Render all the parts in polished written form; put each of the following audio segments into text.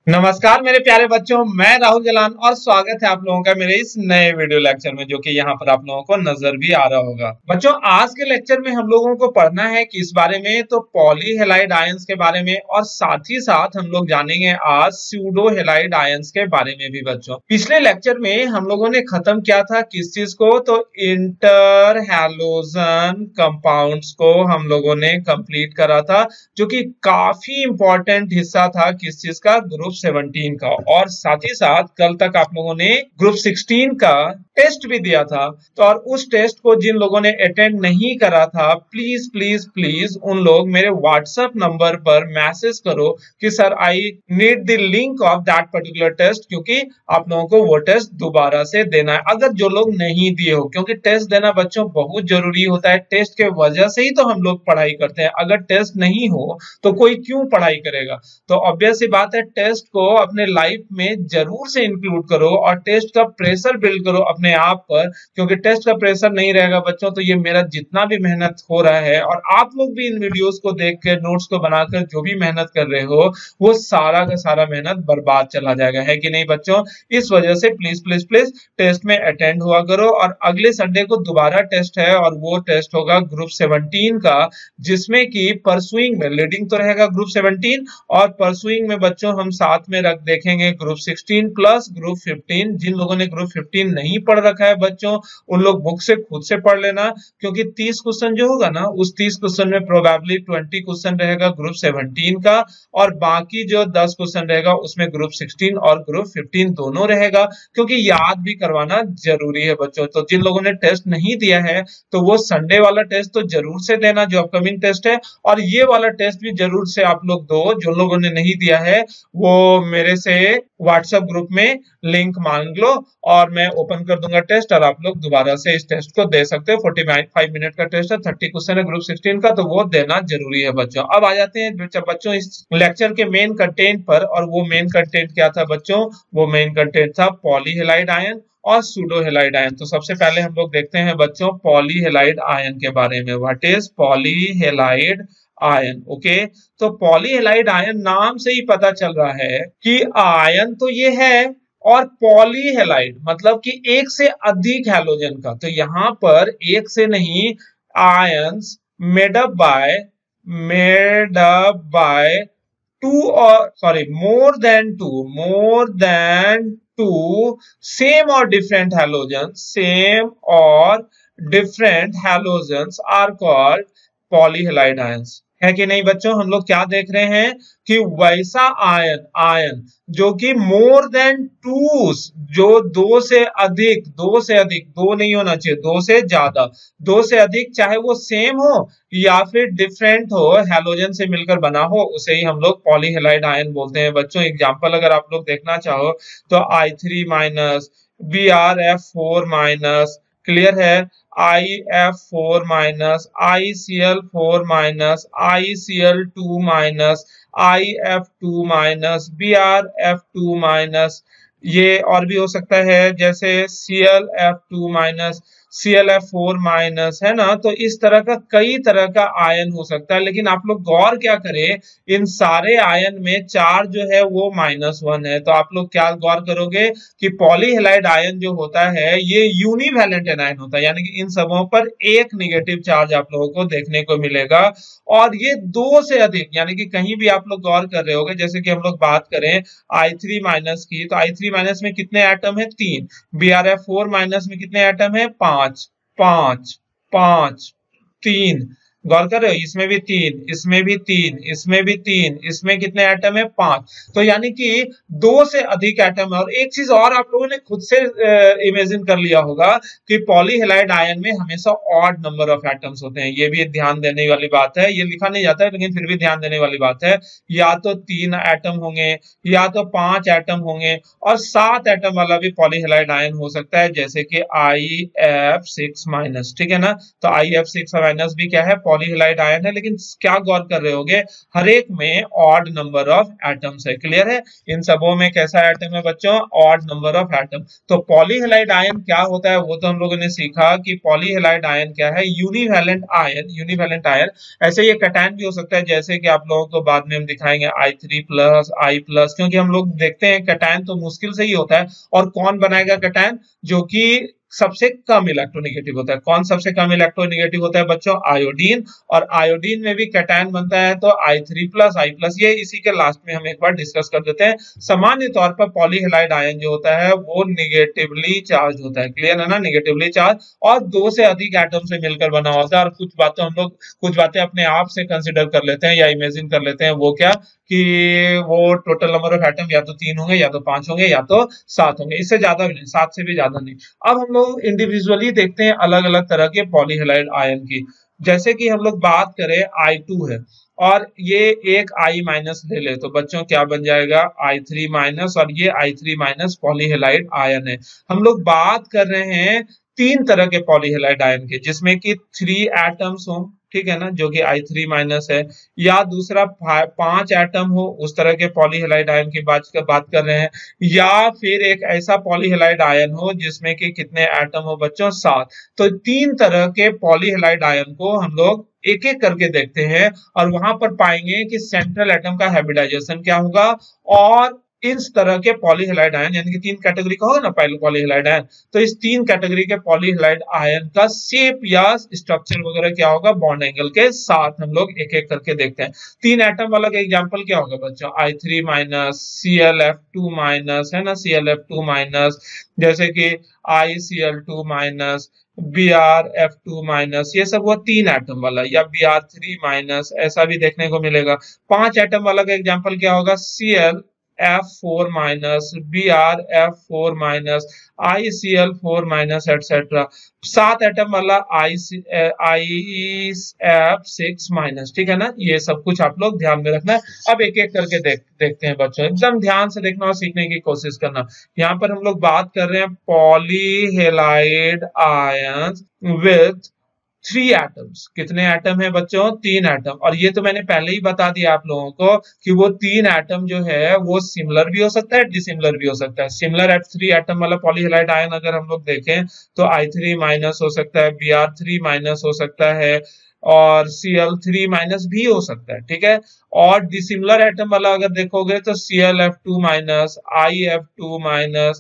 नमस्कार मेरे प्यारे बच्चों, मैं राहुल जलान और स्वागत है आप लोगों का मेरे इस नए वीडियो लेक्चर में, जो कि यहाँ पर आप लोगों को नजर भी आ रहा होगा। बच्चों, आज के लेक्चर में हम लोगों को पढ़ना है किस बारे में, तो पॉलीहेलाइड आयंस के बारे में, और साथ ही साथ हम लोग जानेंगे आज स्यूडोहेलाइड आयंस के बारे में भी। बच्चों, पिछले लेक्चर में हम लोगों ने खत्म किया था किस चीज को, तो इंटर हैलोजन कंपाउंड्स को हम लोगों ने कंप्लीट करा था, जो कि काफी इंपॉर्टेंट हिस्सा था किस चीज का, ग्रुप 17 का। और साथ ही साथ कल तक आप लोगों ने ग्रुप 16 का टेस्ट भी दिया था। तो और उस टेस्ट को जिन लोगों ने अटेंड नहीं करा था, प्लीज प्लीज प्लीज उन लोग मेरे व्हाट्सएप नंबर पर मैसेज करो कि sir I need the link of that particular test, क्योंकि आप लोगों को वो टेस्ट दोबारा से देना है, अगर जो लोग नहीं दिए हो। क्योंकि टेस्ट देना बच्चों बहुत जरूरी होता है, टेस्ट के वजह से ही तो हम लोग पढ़ाई करते हैं। अगर टेस्ट नहीं हो तो कोई क्यों पढ़ाई करेगा। तो ऑब्वियस सी बात है, टेस्ट को अपने लाइफ में जरूर से इंक्लूड करो और टेस्ट का प्रेशर बिल्ड करो अपने आप पर, क्योंकि टेस्ट का प्रेशर नहीं रहेगा बच्चों तो ये मेरा जितना भी मेहनत हो रहा है, और आप लोग भी इन वीडियोस को देख कर नोट्स को बनाकर जो भी मेहनत कर रहे हो, वो सारा का सारा मेहनत बर्बाद चला जाएगा, है कि नहीं बच्चों। इस वजह से प्लीज प्लीज प्लीज टेस्ट में अटेंड हुआ करो। और अगले संडे को दोबारा टेस्ट है, और वो टेस्ट होगा ग्रुप 17 का, जिसमें कि परसुइंग में लीडिंग तो रहेगा ग्रुप 17, और परसुइंग में बच्चों हम साथ में रख देखेंगे ग्रुप 16 प्लस ग्रुप 15। जिन लोगों ने ग्रुप 15 नहीं पढ़ रखा है बच्चों, उन लोग बुक से खुद से पढ़ लेना, क्योंकि 30 क्वेश्चन जो होगा ना, उस 30 क्वेश्चन में प्रोबेबली 20 क्वेश्चन रहेगा ग्रुप 17 का, और बाकी जो 10 क्वेश्चन रहेगा उसमें ग्रुप 16 और ग्रुप 15 दोनों रहेगा, क्योंकि याद भी करवाना जरूरी है बच्चों। तो जिन लोगों ने टेस्ट नहीं दिया है, तो वो संडे वाला टेस्ट तो जरूर से देना, जो अपकमिंग टेस्ट है, और ये वाला टेस्ट भी जरूर से आप लोग दो। जो लोगों ने नहीं दिया है वो मेरे से व्हाट्सएप ग्रुप में लिंक मांग लो, और मैं ओपन कर दूंगा टेस्ट, और आप लोग दोबारा से इस टेस्ट को दे सकते हो। 45 मिनट का टेस्ट है, 30 क्वेश्चन है ग्रुप 16 का, तो वो देना जरूरी है बच्चों। अब आ जाते हैं बच्चों इस लेक्चर के मेन कंटेंट पर, और वो मेन कंटेंट क्या था बच्चों, वो मेन कंटेंट था पॉलीहेलाइड आयन और सूडोहेलाइड आयन। तो सबसे पहले हम लोग देखते हैं बच्चों पॉलीहेलाइड आयन के बारे में। What is polyhalide ion? Okay, तो पॉलीहेलाइड आयन नाम से ही पता चल रहा है कि आयन तो ये है, और पॉलीहेलाइड मतलब कि एक से अधिक हैलोजन का। तो यहां पर एक से नहीं, ions made up by two, और sorry more than two same और different halogens are called polyhalide ions, है कि नहीं बच्चों। हम लोग क्या देख रहे हैं कि वैसा आयन जो कि मोर देन टू, जो दो से अधिक, दो नहीं होना चाहिए, दो से ज्यादा, दो से अधिक, चाहे वो सेम हो या फिर डिफरेंट हो, हैलोजन से मिलकर बना हो, उसे ही हम लोग पॉलीहेलाइड आयन बोलते हैं बच्चों। एग्जांपल अगर आप लोग देखना चाहो तो I3 minus, BrF4 minus, clear है, IF4 minus, ICl4 minus, ICl2 minus, IF2 minus, BrF2 minus, ये और भी हो सकता है जैसे ClF2 माइनस, ClF4 माइनस, है ना। तो इस तरह का कई तरह का आयन हो सकता है, लेकिन आप लोग गौर क्या करें, इन सारे आयन में चार्ज जो है वो -1 है। तो आप लोग क्या गौर करोगे कि पॉलीहेलाइड आयन जो होता है ये यूनिवैलेंट एनायन होता है, यानी कि इन सबों पर एक नेगेटिव चार्ज आप लोगों को देखने को मिलेगा। और ये दो से अधिक, यानी कि कहीं भी आप लोग गौर कर रहे होंगे, जैसे कि हम लोग बात करें I3 माइनस की, तो I3 माइनस में कितने एटम है? 3। BrF4 माइनस में कितने एटम है? 5 5 5 3। गौर कर रहे हो, इसमें भी 3, इसमें भी 3, इसमें भी 3, इसमें कितने एटम है? 5। तो यानी कि दो से अधिक एटम है। और एक चीज और आप लोगों ने खुद से इमेजिन कर लिया होगा कि पॉलीहेलाइड आयन में हमेशा ऑड नंबर ऑफ एटम्स होते हैं। ये भी ध्यान देने वाली बात है, ये लिखा नहीं जाता है लेकिन फिर भी ध्यान देने वाली बात है। या तो 3 एटम होंगे, या तो 5 एटम होंगे, और 7 एटम वाला भी पॉलीहेलाइड आयन हो सकता है, जैसे कि IF6 माइनस, ठीक है ना। तो IF6 माइनस भी क्या है? पॉलीहेलाइड आयन है, लेकिन क्या गौर कर रहे होगे, हर एक में ऑड नंबर ऑफ एटम्स है। क्लियर है, इन सबों में कैसा एटम है बच्चों, ऑड नंबर ऑफ एटम। तो पॉलीहेलाइड आयन क्या होता है वो तो हम लोगों ने सीखा कि पॉलीहेलाइड आयन क्या है, यूनिवैलेंट आयन, यूनिवैलेंट आयन। ऐसे ये कैटायन भी हो सकता है, जैसे कि आप लोगों को बाद में हम दिखाएंगे I3+, I+, क्योंकि हम लोग देखते हैं कैटायन तो मुश्किल से ही होता है। और कौन बनाएगा कैटायन, जो कि सबसे कम इलेक्ट्रोनेगेटिव होता है। कौन सबसे कम इलेक्ट्रोनेगेटिव होता है बच्चों, आयोडीन। और आयोडीन में भी कैटायन बनता है तो I3+, I+, ये इसी के लास्ट में हम एक बार डिस्कस कर देते हैं। सामान्य तौर पर पॉलीहेलाइड आयन जो होता है वो निगेटिवली चार्ज होता है। क्लियर है ना, निगेटिवली चार्ज, और 2 से अधिक एटम से मिलकर बना होता है। और कुछ बातें अपने आप से कंसिडर कर लेते हैं या इमेजिन कर लेते हैं, वो क्या कि वो टोटल नंबर ऑफ एटम या तो 3 होंगे, या तो 5 होंगे, या तो 7 होंगे, इससे ज्यादा भी नहीं, 7 से भी ज्यादा नहीं। अब हम लोग इंडिविजुअली देखते हैं अलग अलग तरह के पॉलीहेलाइड आयन की। जैसे कि हम लोग बात करें I2 है, और ये एक I- ले ले तो बच्चों क्या बन जाएगा, I3-, और ये I3- पॉलीहेलाइड आयन है। हम लोग बात कर रहे हैं 3 तरह के पॉलीहेलाइड आयन के, जिसमें कि 3 एटम्स हो, ठीक है ना, जो कि I3- है, या दूसरा 5 एटम हो, उस तरह के पॉलीहेलाइड आयन की बात कर रहे हैं, या फिर एक ऐसा पॉलीहेलाइड आयन हो जिसमें कि कितने एटम हो बच्चों, 7। तो 3 तरह के पॉलीहेलाइड आयन को हम लोग एक एक करके देखते हैं, और वहां पर पाएंगे कि सेंट्रल एटम का हाइब्रिडाइजेशन क्या होगा, और इस तरह के पॉलीहेलाइड आयन, यानी कि 3 कैटेगरी का होगा ना पहले पॉलीहेलाइड आयन, तो इस 3 कैटेगरी के पॉलीहेलाइड आयन का शेप या स्ट्रक्चर वगैरह क्या होगा, बॉन्ड एंगल के साथ हम लोग एक एक करके देखते हैं। 3 एटम वाला का एग्जांपल क्या होगा बच्चों, I3-, ClF2-, है ना, ClF2-, जैसे कि ICl2-, BrF2-, ये सब वो 3 एटम वाला, या Br3-, ऐसा भी देखने को मिलेगा। 5 एटम वाला का एग्जांपल क्या होगा, ClF4-, BrF4-, ICl4-, etcetera. 7 atom वाला IF6-, ठीक है ना, ये सब कुछ आप लोग ध्यान में रखना है। अब एक एक करके देखते हैं बच्चों, एकदम ध्यान से देखना और सीखने की कोशिश करना। यहाँ पर हम लोग बात कर रहे हैं पॉलीहेलाइड आयंस विथ 3 एटम्स। कितने एटम है बच्चों, 3 एटम। और ये तो मैंने पहले ही बता दिया आप लोगों को कि वो 3 एटम जो है वो सिमिलर भी हो सकता है, डिसिमिलर भी हो सकता है। सिमिलर 3 एटम वाला पॉलीहेलाइड आयन अगर हम लोग देखें तो I3- हो सकता है, Br3- हो सकता है, और Cl3- भी हो सकता है, ठीक है। और डिसिमिलर एटम वाला अगर देखोगे तो ClF2-, IF2-,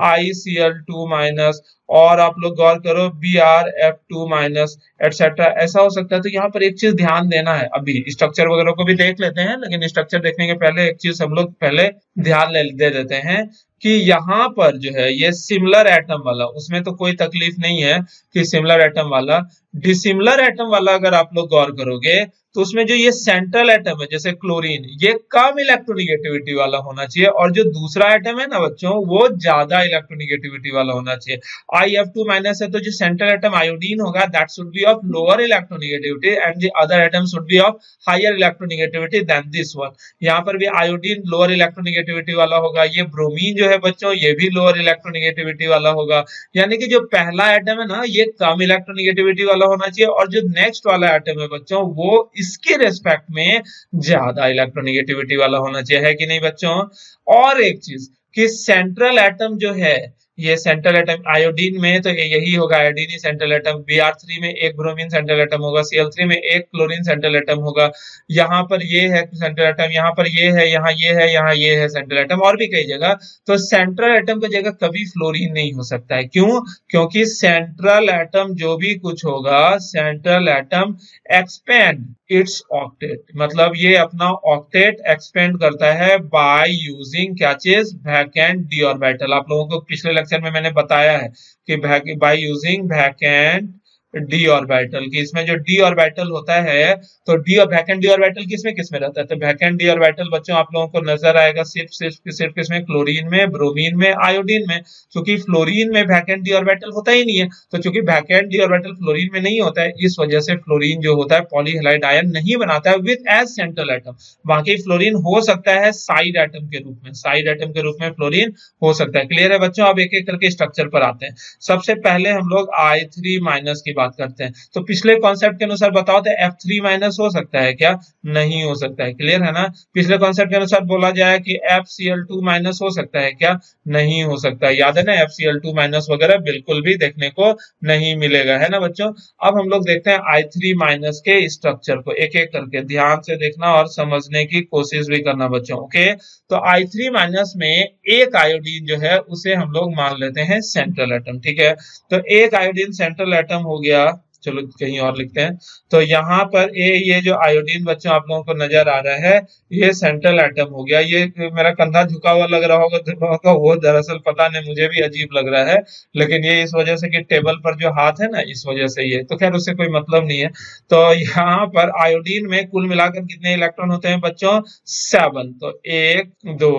ICl2-, और आप लोग गौर करो BrF2-, एटसेट्रा, ऐसा हो सकता है। तो यहाँ पर एक चीज ध्यान देना है, अभी स्ट्रक्चर वगैरह को भी देख लेते हैं, लेकिन स्ट्रक्चर देखने के पहले एक चीज हम लोग पहले ध्यान दे देते हैं कि यहाँ पर जो है ये सिमिलर एटम वाला, उसमें तो कोई तकलीफ नहीं है कि सिमिलर एटम वाला। डिसिमिलर एटम वाला अगर आप लोग गौर करोगे तो उसमें जो ये सेंट्रल एटम है जैसे क्लोरीन, ये कम इलेक्ट्रोनिगेटिविटी वाला होना चाहिए, और जो दूसरा एटम है ना बच्चों वो ज्यादा इलेक्ट्रोनिगेटिविटी वाला होना चाहिए। IF2- है तो जो सेंट्रल एटम आयोडीन होगा that should be of lower electronegativity, and the other atom should be of higher electronegativity than this one. यहाँ पर भी आयोडीन लोअर इलेक्ट्रोनिगेटिविटी वाला होगा, ये ब्रोमीन जो है बच्चों ये भी लोअर इलेक्ट्रोनिगेटिविटी वाला होगा। यानी कि जो पहला एटम है ना ये कम इलेक्ट्रोनिगेटिविटी वाला होना चाहिए, और जो नेक्स्ट वाला एटम है बच्चों वो इसके रेस्पेक्ट में ज्यादा इलेक्ट्रोनिगेटिविटी वाला होना चाहिए, है कि नहीं बच्चों। और एक चीज कि सेंट्रल एटम जो है, ये सेंट्रल एटम आयोडीन में तो यही होगा, आयोडीन ही सेंट्रल एटम। Br3 में एक ब्रोमीन सेंट्रल एटम होगा, Cl3 में एक क्लोरीन सेंट्रल एटम होगा। यहाँ पर ये है सेंट्रल एटम, यहाँ पर ये है, यहाँ ये है, यहाँ ये है सेंट्रल एटम, और भी कई जगह। तो सेंट्रल एटम की जगह कभी फ्लोरीन नहीं हो सकता है, क्यों, क्योंकि सेंट्रल एटम जो भी कुछ होगा, central atom expand it's octet, मतलब ये अपना ऑक्टेट एक्सपेंड करता है बाय यूजिंग क्या चीज, वैकेंट डी ऑर्बिटल। आप लोगों को पिछले लेक्चर में मैंने बताया है कि by using vacant D orbital, की इसमें जो डी ऑर्बिटल होता है तो वैकेंट डी ऑर्बिटल किसमें रहता है, तो वैकेंट डी ऑर्बिटल बच्चों आप लोगों को नजर आएगा सिर्फ किसमें, क्लोरीन में, ब्रोमीन में, आयोडीन में। क्योंकि फ्लोरीन में वैकेंट डी ऑर्बिटल होता ही नहीं है, तो चूंकि वैकेंट डी ऑर्बिटल फ्लोरीन में नहीं होता है, इस वजह से फ्लोरीन जो होता है पॉलीहेलाइड आयन नहीं बनाता है विद एज सेंट्रल एटम। बाकी फ्लोरीन हो सकता है साइड एटम के रूप में, साइड एटम के रूप में फ्लोरीन हो सकता है। क्लियर है बच्चों। अब एक एक करके स्ट्रक्चर पर आते हैं। सबसे पहले हम लोग I3- की बात करते हैं। तो पिछले कॉन्सेप्ट के अनुसार बताओ तो F3 माइनस हो सकता है क्या? नहीं हो सकता है। क्लियर है ना? पिछले कॉन्सेप्ट के अनुसार बोला जाए कि FCl2 माइनस हो सकता है क्या? नहीं हो सकता है। याद है ना, FCl2 माइनस वगैरह बिल्कुल भी देखने को नहीं मिलेगा, है ना बच्चों। अब हम लोग देखते हैं I3 माइनस के स्ट्रक्चर को एक एक करके, ध्यान से देखना और समझने की कोशिश भी करना बच्चों। ओके, तो I3 माइनस में एक आयोडीन जो है उसे हम लोग मान लेते हैं सेंट्रल एटम। ठीक है, तो एक आयोडीन सेंट्रल एटम हो गया। चलो कहीं और लिखते हैं। तो यहाँ पर ये जो आयोडीन बच्चों आप लोगों को नजर आ रहा है, ये सेंट्रल एटम हो गया। ये मेरा कंधा झुका हुआ लग रहा होगा, वो दरअसल पता नहीं, मुझे भी अजीब लग रहा है, लेकिन ये इस वजह से कि टेबल पर जो हाथ है ना, इस वजह से ये, तो खैर उससे कोई मतलब नहीं है। तो यहाँ पर आयोडीन में कुल मिलाकर कितने इलेक्ट्रॉन होते हैं बच्चों? 7। तो 1 2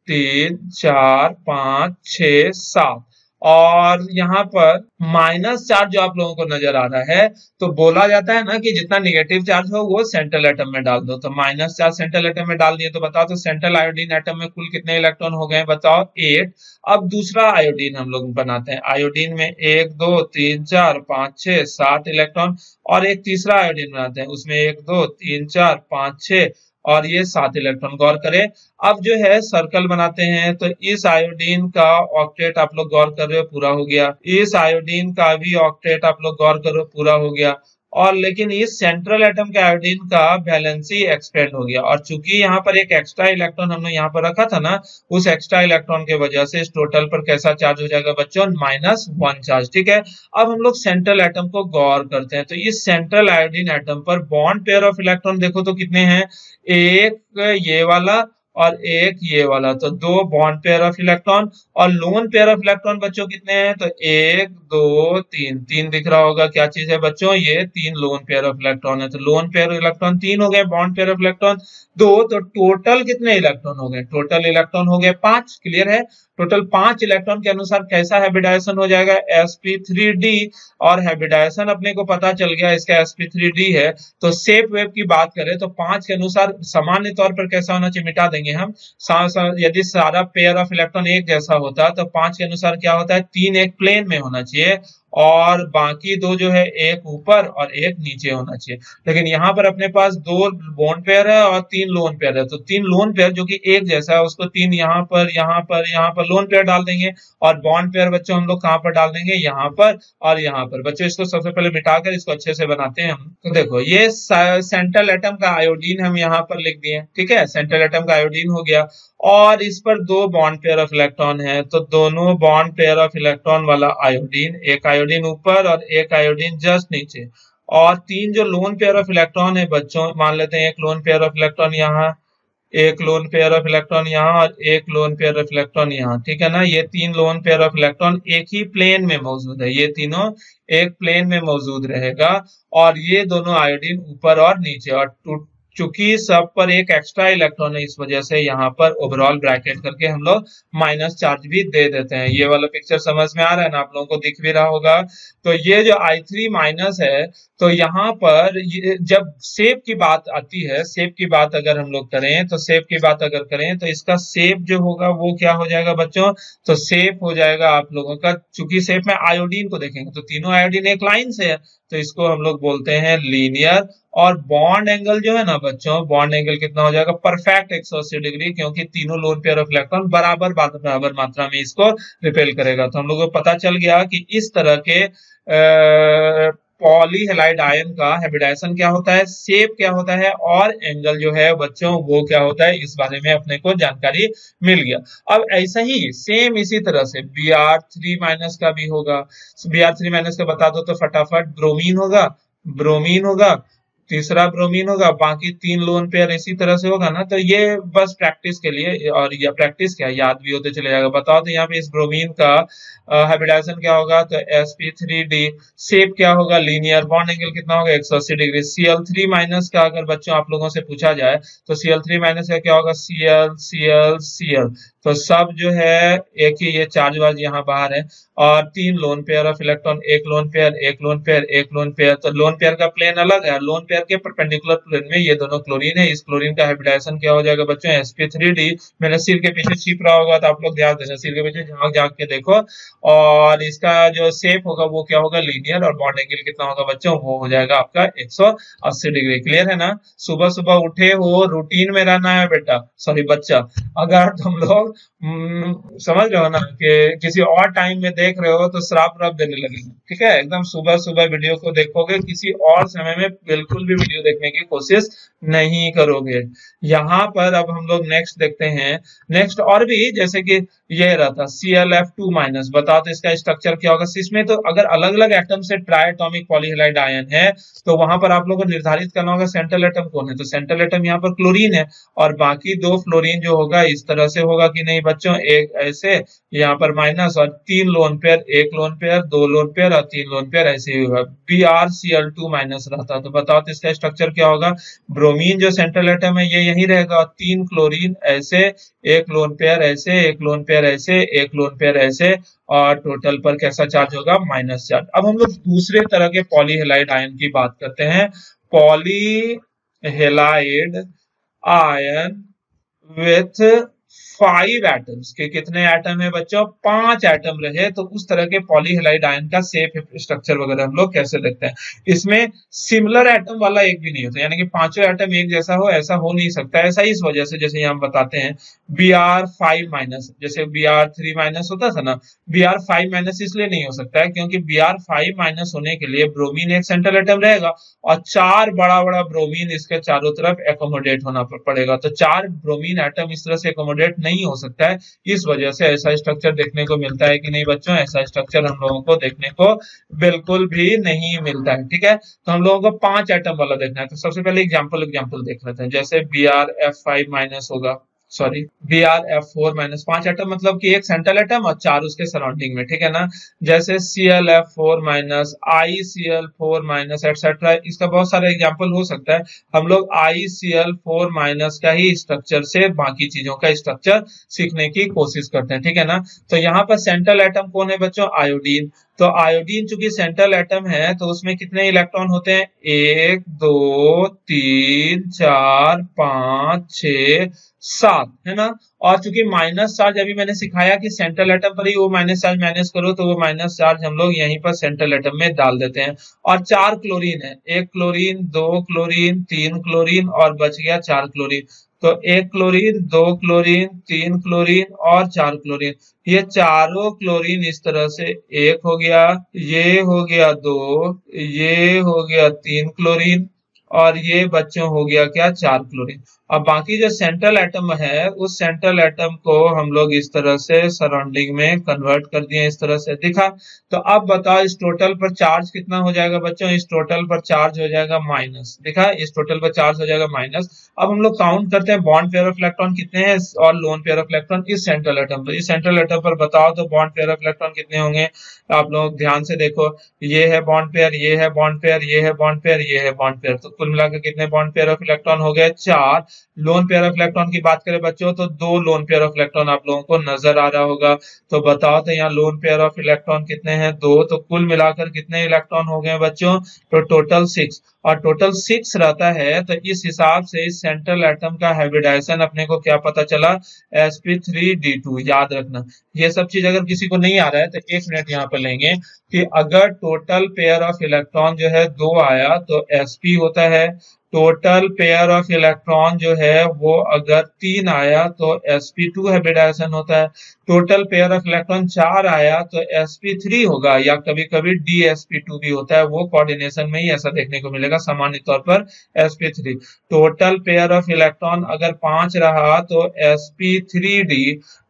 3 4 5 6 7। और यहाँ पर माइनस चार्ज जो आप लोगों को नजर आ रहा है, तो बोला जाता है ना कि जितना निगेटिव चार्ज हो वो सेंट्रल एटम में डाल दो। तो माइनस चार्ज सेंट्रल एटम में डाल दिए, तो बताओ तो सेंट्रल आयोडीन एटम में कुल कितने इलेक्ट्रॉन हो गए? बताओ 8। अब दूसरा आयोडीन हम लोग बनाते हैं। आयोडीन में 1 2 3 4 5 6 7 इलेक्ट्रॉन, और एक तीसरा आयोडीन बनाते हैं, उसमें 1 2 3 4 5 6 और ये 7 इलेक्ट्रॉन। गौर करें, अब जो है सर्कल बनाते हैं। तो इस आयोडीन का ऑक्टेट आप लोग गौर कर रहे हो, पूरा हो गया। इस आयोडीन का भी ऑक्टेट आप लोग गौर करो, पूरा हो गया। और लेकिन इस सेंट्रल एटम के आयोडीन का वैलेंसी एक्सपेंड हो गया, और चूंकि यहाँ पर एक एक्स्ट्रा इलेक्ट्रॉन हमने यहाँ पर रखा था ना, उस एक्स्ट्रा इलेक्ट्रॉन के वजह से इस टोटल पर कैसा चार्ज हो जाएगा बच्चों? -1 चार्ज। ठीक है, अब हम लोग सेंट्रल एटम को गौर करते हैं। तो इस सेंट्रल आयोडीन एटम पर बॉन्ड पेयर ऑफ इलेक्ट्रॉन देखो तो कितने हैं? एक ये वाला और एक ये वाला, तो 2 बॉन्ड पेयर ऑफ इलेक्ट्रॉन। और लोन पेयर ऑफ इलेक्ट्रॉन बच्चों कितने हैं? तो 1 2 3 3 दिख रहा होगा, क्या चीज है बच्चों? ये 3 लोन पेयर ऑफ इलेक्ट्रॉन है। तो लोन पेयर ऑफ इलेक्ट्रॉन 3 हो गए, बॉन्ड पेयर ऑफ इलेक्ट्रॉन 2। तो टोटल कितने इलेक्ट्रॉन हो गए? टोटल इलेक्ट्रॉन हो गए 5। क्लियर है? टोटल 5 इलेक्ट्रॉन के अनुसार कैसा हाइब्रिडाइजेशन हो जाएगा? sp3d। और हाइब्रिडाइजेशन अपने को पता चल गया इसका sp3d है। तो शेप वेव की बात करें तो 5 के अनुसार सामान्य तौर पर कैसा होना चाहिए? मिटा देंगे हम। यदि सारा पेयर ऑफ इलेक्ट्रॉन एक जैसा होता तो 5 के अनुसार क्या होता है? 3 एक प्लेन में होना चाहिए, और बाकी 2 जो है एक ऊपर और एक नीचे होना चाहिए। लेकिन यहाँ पर अपने पास 2 बॉन्ड पेयर है और 3 लोन पेयर है। तो 3 लोन पेयर जो कि एक जैसा है, उसको 3 यहाँ पर यहाँ पर यहाँ पर लोन पेयर डाल देंगे, और बॉन्ड पेयर बच्चों हम लोग कहाँ पर डाल देंगे? यहाँ पर और यहाँ पर। बच्चों इसको सबसे पहले मिटाकर इसको अच्छे से बनाते हैं हम। तो देखो, ये सेंट्रल एटम का आयोडीन हम यहाँ पर लिख दिए। ठीक है, सेंट्रल एटम का आयोडीन हो गया, और इस पर 2 बॉन्ड पेयर ऑफ इलेक्ट्रॉन है। तो दोनों बॉन्ड पेयर ऑफ इलेक्ट्रॉन वाला आयोडीन, एक आयोडीन ऊपर और एक आयोडीन जस्ट नीचे, और 3 जो लोन पेयर ऑफ इलेक्ट्रॉन है बच्चों, मान लेते हैं एक लोन पेयर ऑफ इलेक्ट्रॉन यहाँ, एक लोन पेयर ऑफ इलेक्ट्रॉन यहाँ, और एक लोन पेयर ऑफ इलेक्ट्रॉन यहाँ। ठीक है ना, ये 3 लोन पेयर ऑफ इलेक्ट्रॉन एक ही प्लेन में मौजूद है। ये तीनों एक प्लेन में मौजूद रहेगा, और ये दोनों आयोडीन ऊपर और नीचे। और चूंकि सब पर एक एक्स्ट्रा इलेक्ट्रॉन है, इस वजह से यहाँ पर ओवरऑल ब्रैकेट करके हम लोग माइनस चार्ज भी दे देते हैं। ये वाला पिक्चर समझ में आ रहा है ना, आप लोगों को दिख भी रहा होगा। तो ये जो I3 माइनस है, तो यहाँ पर जब शेप की बात आती है, शेप की बात अगर हम लोग करें, तो शेप की बात अगर करें तो इसका शेप जो होगा वो क्या हो जाएगा बच्चों? तो शेप हो जाएगा आप लोगों का, चूंकि शेप में आयोडीन को देखेंगे तो तीनों आयोडीन एक लाइन से है, तो इसको हम लोग बोलते हैं लीनियर। और बॉन्ड एंगल जो है ना बच्चों, बॉन्ड एंगल कितना हो जाएगा? परफेक्ट 180 डिग्री, क्योंकि तीनों लोन पेयर ऑफ इलेक्ट्रॉन बराबर मात्रा में इसको रिपेल करेगा। तो हम लोगों को पता चल गया कि इस तरह के पॉली हैलाइड आयन का हाइब्रिडाइजेशन क्या होता है, शेप क्या होता है, और एंगल जो है बच्चों वो क्या होता है, इस बारे में अपने को जानकारी मिल गया। अब ऐसा ही सेम इसी तरह से Br3 माइनस का भी होगा। Br3 माइनस का बता दो तो फटाफट, ब्रोमीन होगा, ब्रोमीन होगा, तीसरा ब्रोमीन होगा, बाकी 3 लोन पेयर इसी तरह से होगा ना। तो ये बस प्रैक्टिस के लिए, और या प्रैक्टिस क्या, याद भी होते चले जाएगा। बताओ तो यहाँ पे इस ब्रोमीन का हाइब्रिडाइजेशन क्या होगा? तो sp3d। शेप क्या होगा? लीनियर। बॉन्ड एंगल कितना होगा? 180 डिग्री। Cl3 माइनस का अगर बच्चों आप लोगों से पूछा जाए तो Cl3 माइनस का क्या होगा? Cl Cl Cl। तो सब जो है एक ही ये चार्ज वार्ज यहाँ बाहर है, और 3 लोन पेयर ऑफ इलेक्ट्रॉन, एक लोन पेयर, एक लोन पेयर, एक लोन पेयर। तो लोन पेयर का प्लेन अलग है, लोन पेयर के परपेंडिकुलर प्लेन में ये दोनों क्लोरीन है। इस क्लोरीन का हाइब्रिडाइजेशन क्या हो जाएगा बच्चों, sp3d। मैंने सिर के पीछे छिप रहा होगा तो आप लोग ध्यान देना, सिर के पीछे झांक झांक के देखो, और इसका जो शेप होगा वो क्या होगा, लीनियर, और बॉन्ड एंगल कितना होगा बच्चों, वो हो जाएगा आपका 180 डिग्री। क्लियर है ना। सुबह सुबह उठे हो, रूटीन में रहना है बेटा, सॉरी बच्चा। अगर तुम लोग समझ रहे हो ना कि किसी और टाइम में देख रहे हो तो श्राप व्राप देने लगेंगे, ठीक है। एकदम सुबह सुबह वीडियो को देखोगे, किसी और समय में बिल्कुल भी वीडियो देखने की कोशिश नहीं करोगे। यहाँ पर अब हम लोग नेक्स्ट देखते हैं। नेक्स्ट और भी, जैसे कि ये रहता ClF2 माइनस, बताओ तो इसका स्ट्रक्चर क्या होगा। इसमें तो अगर अलग अलग एटम से ट्राई एटॉमिक पॉलीहैलाइड आयन है तो वहां पर आप लोगों को निर्धारित करना होगा सेंट्रल एटम कौन है। तो सेंट्रल एटम यहाँ पर क्लोरीन है, और बाकी 2 फ्लोरीन जो होगा इस तरह से होगा कि नहीं बच्चों, एक ऐसे यहाँ पर माइनस, और 3 lone pair, 1 lone pair, 2 lone pair और 3 लोन पेयर, ऐसे ही होगा। BrCl2 माइनस रहता, तो बताओ तो इसका स्ट्रक्चर क्या होगा। ब्रोमीन जो सेंट्रल एटम है ये यही रहेगा, और 3 क्लोरीन ऐसे, 1 लोन पेयर ऐसे, 1 लोन पेयर ऐसे, 1 लोन पेयर ऐसे, और टोटल पर कैसा चार्ज होगा, माइनस चार्ज। अब हम लोग दूसरे तरह के पॉलीहेलाइड आयन की बात करते हैं। पॉलीहेलाइड आयन विथ 5 एटम्स के, कितने एटम है बच्चों, 5 एटम रहे तो उस तरह के पॉलीहेलाइड आयन का सेफ स्ट्रक्चर वगैरह हम लोग कैसे देखते हैं। इसमें सिमिलर एटम वाला एक भी नहीं होता, यानी कि पांचों एटम एक जैसा हो, ऐसा हो नहीं सकता। ऐसा इस वजह से, जैसे हम बताते हैं Br5 माइनस, जैसे Br3 माइनस होता था ना, Br5 माइनस इसलिए नहीं हो सकता है क्योंकि Br5 माइनस होने के लिए ब्रोमीन एक सेंट्रल एटम रहेगा और 4 बड़ा बड़ा ब्रोमीन इसके चारों तरफ एकोमोडेट होना पड़ेगा। तो 4 ब्रोमीन एटम इस तरह से एकोमोडेट नहीं हो सकता है, इस वजह से ऐसा स्ट्रक्चर देखने को मिलता है कि नहीं बच्चों, ऐसा स्ट्रक्चर हम लोगों को देखने को बिल्कुल भी नहीं मिलता है। ठीक है, तो हम लोगों को 5 एटम वाला देखना है। तो सबसे पहले एग्जांपल देख लेते हैं। जैसे Brf5 माइनस होगा, सॉरी Brf4 माइनस, 5 एटम मतलब कि एक सेंट्रल एटम और 4 उसके सराउंडिंग में, ठीक है ना। जैसे ClF4 minus, ICl4 minus etcetera, इसका बहुत सारा एग्जांपल हो सकता है। हम लोग ICl4 माइनस का ही स्ट्रक्चर से बाकी चीजों का स्ट्रक्चर सीखने की कोशिश करते हैं, ठीक है ना। तो यहाँ पर सेंट्रल एटम कौन है बच्चों, आयोडीन। तो आयोडीन चूंकि सेंट्रल एटम है तो उसमें कितने इलेक्ट्रॉन होते हैं, 1 2 3 4 5 6 7, है ना। और चूंकि माइनस चार्ज अभी मैंने सिखाया कि सेंट्रल एटम पर ही वो माइनस चार्ज माइनस करो, तो वो माइनस चार्ज हम लोग यहीं पर सेंट्रल एटम में डाल देते हैं। और 4 क्लोरीन है, 1 क्लोरीन, 2 क्लोरीन, 3 क्लोरीन और बच गया 4 क्लोरीन। तो 1 क्लोरीन, 2 क्लोरीन, 3 क्लोरीन और 4 क्लोरीन, ये चारों क्लोरीन इस तरह से, 1 हो गया, ये हो गया 2, ये हो गया 3 क्लोरीन, और ये बच्चों हो गया क्या, 4 क्लोरीन। अब बाकी जो सेंट्रल एटम है उस सेंट्रल एटम को हम लोग इस तरह से सराउंडिंग में कन्वर्ट कर दिए, इस तरह से दिखा। तो अब बताओ इस टोटल पर चार्ज कितना हो जाएगा बच्चों, इस टोटल पर चार्ज हो जाएगा माइनस, दिखा, इस टोटल पर चार्ज हो जाएगा माइनस। अब हम लोग काउंट करते हैं बॉन्ड पेयर ऑफ इलेक्ट्रॉन कितने हैं और लोन पेयर ऑफ इलेक्ट्रॉन इस सेंट्रल एटम पर। इस सेंट्रल एटम पर बताओ तो बॉन्ड पेयर ऑफ इलेक्ट्रॉन कितने होंगे, आप लोग ध्यान से देखो। ये है बॉन्ड पेयर, ये है बॉन्ड पेयर, ये है बॉन्ड पेयर, ये है बॉन्ड पेयर, तो कुल मिलाकर कितने बॉन्ड पेयर ऑफ इलेक्ट्रॉन हो गए, 4। लोन पेयर ऑफ इलेक्ट्रॉन की बात करें बच्चों तो 2 लोन पेयर ऑफ इलेक्ट्रॉन आप लोगों को नजर आ रहा होगा। तो बताओ तो यहाँ लोन पेयर ऑफ इलेक्ट्रॉन कितने हैं, 2। तो कुल मिलाकर कितने इलेक्ट्रॉन हो गए बच्चों, तो टोटल 6। और टोटल 6 रहता है तो इस हिसाब से इस सेंट्रल एटम का हाइब्रिडाइजेशन अपने को क्या पता चला, sp3d2। याद रखना ये सब चीज, अगर किसी को नहीं आ रहा है तो 1 मिनट यहाँ पर लेंगे कि अगर टोटल पेयर ऑफ इलेक्ट्रॉन जो है 2 आया तो sp होता है। टोटल पेयर ऑफ इलेक्ट्रॉन जो है वो अगर 3 आया तो sp2 हाइब्रिडाइजेशन होता है। टोटल पेयर ऑफ इलेक्ट्रॉन 4 आया तो sp3 होगा, या कभी कभी dsp2 भी होता है, वो कोऑर्डिनेशन में ही ऐसा देखने को मिलेगा, सामान्य तौर पर sp3। Total pair of electron अगर 5 रहा तो sp3d।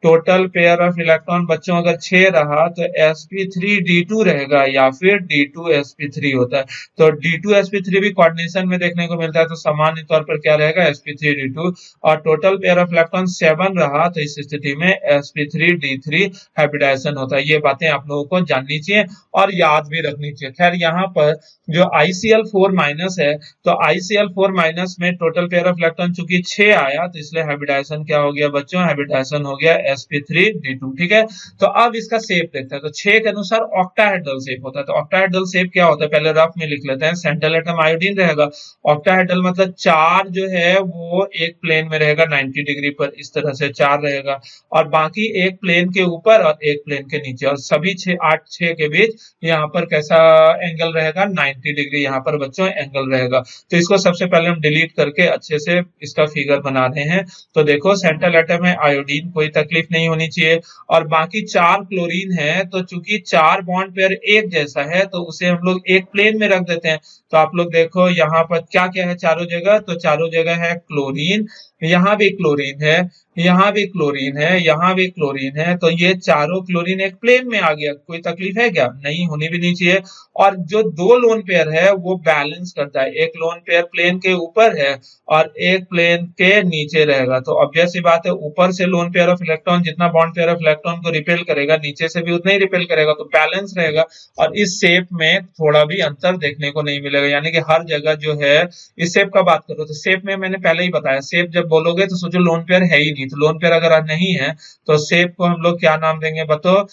Total pair of electron बच्चों अगर 6 रहा तो sp3d2 रहेगा, या फिर d2sp3 होता है। तो d2sp3 भी कोऑर्डिनेशन में देखने को मिलता है, तो सामान्य तौर पर क्या रहेगा, sp3d2। और टोटल पेयर ऑफ इलेक्ट्रॉन 7 रहा तो इस स्थिति में sp3d3 हाइब्रिडाइजेशन होता है। ये बातें आप लोगों को जाननी चाहिए और याद भी रखनी चाहिए। खैर यहाँ पर जो ICl4 माइनस है, तो ICl4 माइनस में टोटल पेयर ऑफ इलेक्ट्रॉन चूंकि 6 आया तो इसलिए हाइब्रिडाइजेशन क्या हो गया बच्चों, हाइब्रिडाइजेशन हो गया sp3d2। ठीक है, तो अब इसका शेप देखते हैं। तो 6 के अनुसार ऑक्टाहेड्रल शेप होता है। तो ऑक्टाहेड्रल शेप क्या होता है, पहले रफ में लिख लेते हैं। सेंट्रल एटम आयोडीन रहेगा। ऑक्टाहेड्रल मतलब 4 जो है वो एक प्लेन में रहेगा 90 डिग्री पर, इस तरह से 4 रहेगा, और बाकी एक प्लेन के ऊपर और एक प्लेन के नीचे, और सभी 6 के बीच यहाँ पर कैसा एंगल रहेगा, 90 डिग्री यहाँ पर बच्चों एंगल रहेगा। तो इसको सबसे पहले हम डिलीट करके अच्छे से इसका फिगर बना रहे हैं। तो देखो सेंट्रल एटम है आयोडीन, कोई तकलीफ नहीं होनी चाहिए, और बाकी 4 क्लोरीन है। तो चूंकि 4 बॉन्ड पेयर एक जैसा है तो उसे हम लोग एक प्लेन में रख देते हैं। तो आप लोग देखो यहाँ पर क्या क्या है चारों जगह, तो चारों जगह है क्लोरीन, यहाँ भी क्लोरीन है, यहाँ भी क्लोरीन है, यहाँ भी क्लोरीन है। तो ये चारों क्लोरीन एक प्लेन में आ गया। कोई तकलीफ है क्या, नहीं, होनी भी नहीं चाहिए। और जो 2 लोन पेयर है वो बैलेंस करता है। एक लोन पेयर प्लेन के ऊपर है और एक प्लेन के नीचे रहेगा। तो ऑब्वियस सी बात है, ऊपर से लोन पेयर ऑफ इलेक्ट्रॉन जितना बॉन्ड पेयर ऑफ इलेक्ट्रॉन को रिपेल करेगा, नीचे से भी उतना ही रिपेल करेगा, तो बैलेंस रहेगा। और इस शेप में थोड़ा भी अंतर देखने को नहीं मिलेगा, यानी कि हर जगह जो है, इस शेप का बात करो तो शेप में मैंने पहले ही बताया, शेप जब बोलोगे तो सोचो लोन पेयर है ही नहीं। तो लोन पेयर अगर नहीं है तो शेप को हम लोग क्या नाम देंगे बताओ,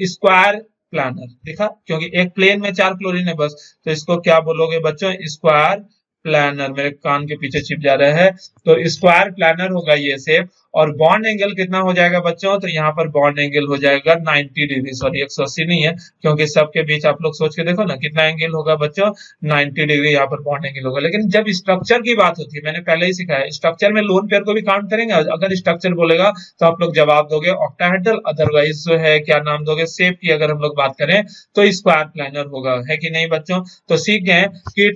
स्क्वायर प्लानर। देखा, क्योंकि एक प्लेन में 4 क्लोरीन है बस, तो इसको क्या बोलोगे बच्चों, स्क्वायर प्लानर। मेरे कान के पीछे छिप जा रहा है, तो स्क्वायर प्लानर होगा ये शेप। और बॉन्ड एंगल कितना हो जाएगा बच्चों, तो यहाँ पर बॉन्ड एंगल हो जाएगा 90 डिग्री, सॉरी 180 नहीं है, क्योंकि सबके बीच आप लोग सोच के देखो ना कितना एंगल होगा बच्चों, 90 डिग्री यहाँ पर बॉन्ड एंगल होगा। लेकिन जब स्ट्रक्चर की बात होती है, मैंने पहले ही सिखाया, स्ट्रक्चर में लोन पेयर को भी काउंट करेंगे। अगर स्ट्रक्चर बोलेगा तो आप लोग जवाब दोगे ऑक्टाहेड्रल, अदरवाइज जो है क्या नाम दोगे, शेप की अगर हम लोग बात करें तो स्क्वायर प्लानर होगा, है कि नहीं बच्चों। तो सीख गए कि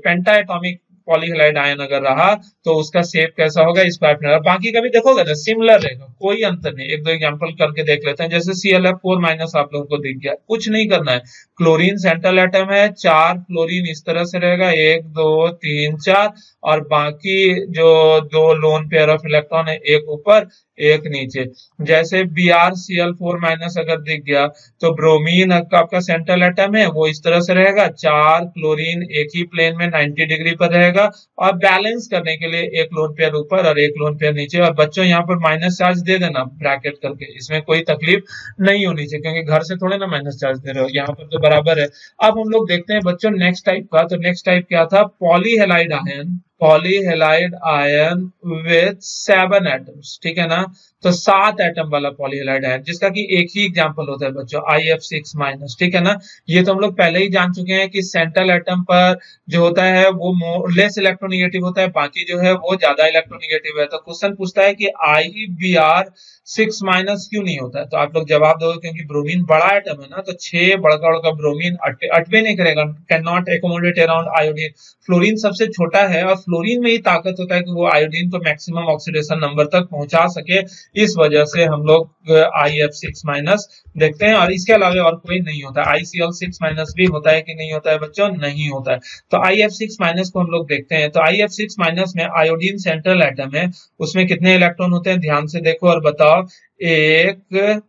पेंटाएटॉमिक पॉलीहेलाइड आयन अगर रहा तो उसका शेप कैसा होगा, स्क्वायर प्लानर। बाकी का भी देखोगे ना सिमिलर रहेगा, कोई अंतर नहीं। एक दो एग्जांपल करके देख लेते हैं, जैसे ClF4- आप लोगों को दिख गया, कुछ नहीं करना है। क्लोरीन सेंट्रल एटम है, 4 क्लोरीन इस तरह से रहेगा, 1 2 3 4, और बाकी जो 2 लोन पेयर ऑफ इलेक्ट्रॉन है, एक ऊपर एक नीचे। जैसे BrCl4- अगर दिख गया तो ब्रोमीन आपका सेंट्रल एटम है, वो इस तरह से रहेगा, 4 क्लोरीन एक ही प्लेन में 90 डिग्री पर रहेगा, और बैलेंस करने के लिए एक लोन पेयर ऊपर और एक लोन पेयर नीचे। और बच्चों यहाँ पर माइनस चार्ज दे देना ब्रैकेट करके, इसमें कोई तकलीफ नहीं होनी चाहिए, क्योंकि घर से थोड़े ना माइनस चार्ज दे रहे हो, यहाँ पर तो बराबर है। अब हम लोग देखते हैं बच्चों नेक्स्ट टाइप का। तो नेक्स्ट टाइप क्या था, पॉलीहेलाइड आयन, पॉलीहेलाइड आयन विथ 7 एटम्स, ठीक है ना। तो 7 एटम वाला पॉलीहेलाइड आयन, जिसका कि एक ही एग्जांपल होता है बच्चों, IF6-, ठीक है ना। ये तो हम लोग पहले ही जान चुके हैं कि सेंट्रल एटम पर जो होता है वो लेस इलेक्ट्रोनिगेटिव होता है, बाकी जो है वो ज्यादा इलेक्ट्रोनिगेटिव है। तो क्वेश्चन पूछता है कि IBr6- क्यों नहीं होता है, तो आप लोग जवाब दोगे क्योंकि ब्रोमीन बड़ा एटम है ना, तो 6 बड़का बड़का ब्रोमीन अटवे नहीं करेगा, can not accommodate around iodine. Fluorine सबसे छोटा है और फ्लोरीन में ही ताकत होता है कि वो आयोडीन को मैक्सिमम ऑक्सीडेशन नंबर तक पहुंचा सके, इस वजह से हम लोग IF6- देखते हैं। और इसके अलावा और कोई नहीं होता। ICl6- भी होता है कि नहीं होता है बच्चों, नहीं होता है। तो IF6- को हम लोग देखते हैं। तो IF6- में आयोडीन सेंट्रल एटम है, उसमें कितने इलेक्ट्रॉन होते हैं, ध्यान से देखो और बताओ। 1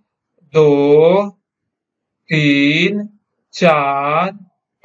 2 3 4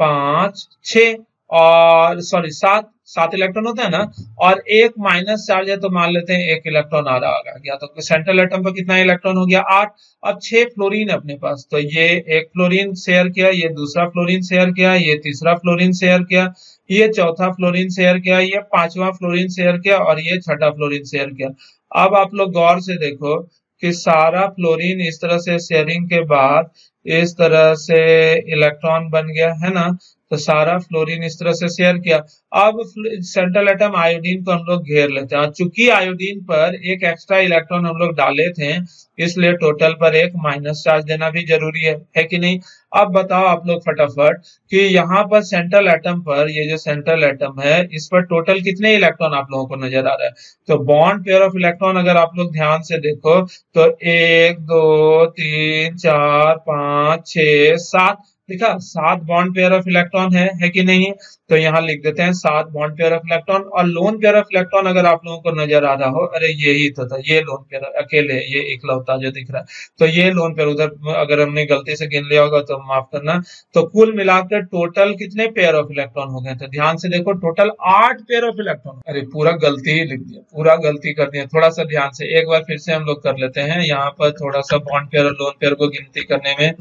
5 6, और सॉरी 7 इलेक्ट्रॉन होता है ना, और एक माइनस चार्ज है, तो मान लेते हैं 1 इलेक्ट्रॉन आ गया। तो सेंट्रल एटम पर कितना इलेक्ट्रॉन हो गया, 8। अब 6 फ्लोरीन अपने पास, तो ये एक फ्लोरीन शेयर किया, ये दूसरा फ्लोरीन शेयर किया, ये तीसरा फ्लोरीन शेयर किया, ये चौथा फ्लोरीन शेयर किया, ये 5वां फ्लोरीन शेयर किया, और ये 6ठा फ्लोरीन शेयर किया। अब आप लोग गौर से देखो कि सारा फ्लोरीन इस तरह से शेयरिंग के बाद इस तरह से इलेक्ट्रॉन बन गया है ना, तो सारा फ्लोरीन इस तरह से शेयर किया। अब सेंट्रल एटम आयोडीन को हम लोग घेर लेते हैं, चूंकि आयोडीन पर एक एक्स्ट्रा इलेक्ट्रॉन हम लोग डाले थे, इसलिए टोटल पर एक माइनस चार्ज देना भी जरूरी है कि नहीं। अब बताओ आप लोग फटाफट कि यहाँ पर सेंट्रल एटम पर, ये जो सेंट्रल एटम है, इस पर टोटल कितने इलेक्ट्रॉन आप लोगों को नजर आ रहा है। तो बॉन्ड पेयर ऑफ इलेक्ट्रॉन अगर आप लोग ध्यान से देखो तो 1 2 3 4 5 6 7, देखा 7 बॉन्ड पेयर ऑफ इलेक्ट्रॉन है कि नहीं। तो यहाँ लिख देते हैं 7 बॉन्ड पेयर ऑफ इलेक्ट्रॉन। और लोन पेयर ऑफ इलेक्ट्रॉन अगर आप लोगों को नजर आ रहा हो, अरे यही तो था, ये लोन पेयर अकेले, ये इकलौता जो दिख रहा है, तो ये लोन पेयर, उधर अगर हमने गलती से गिन लिया होगा तो माफ करना। तो कुल मिलाकर टोटल कितने पेयर ऑफ इलेक्ट्रॉन हो गए? तो ध्यान से देखो, टोटल 8 पेयर ऑफ इलेक्ट्रॉन। अरे पूरा गलती ही लिख दिया, पूरा गलती कर दिया। थोड़ा सा ध्यान से एक बार फिर से हम लोग कर लेते हैं। यहाँ पर थोड़ा सा बॉन्ड पेयर और लोन पेयर को गिनती करने में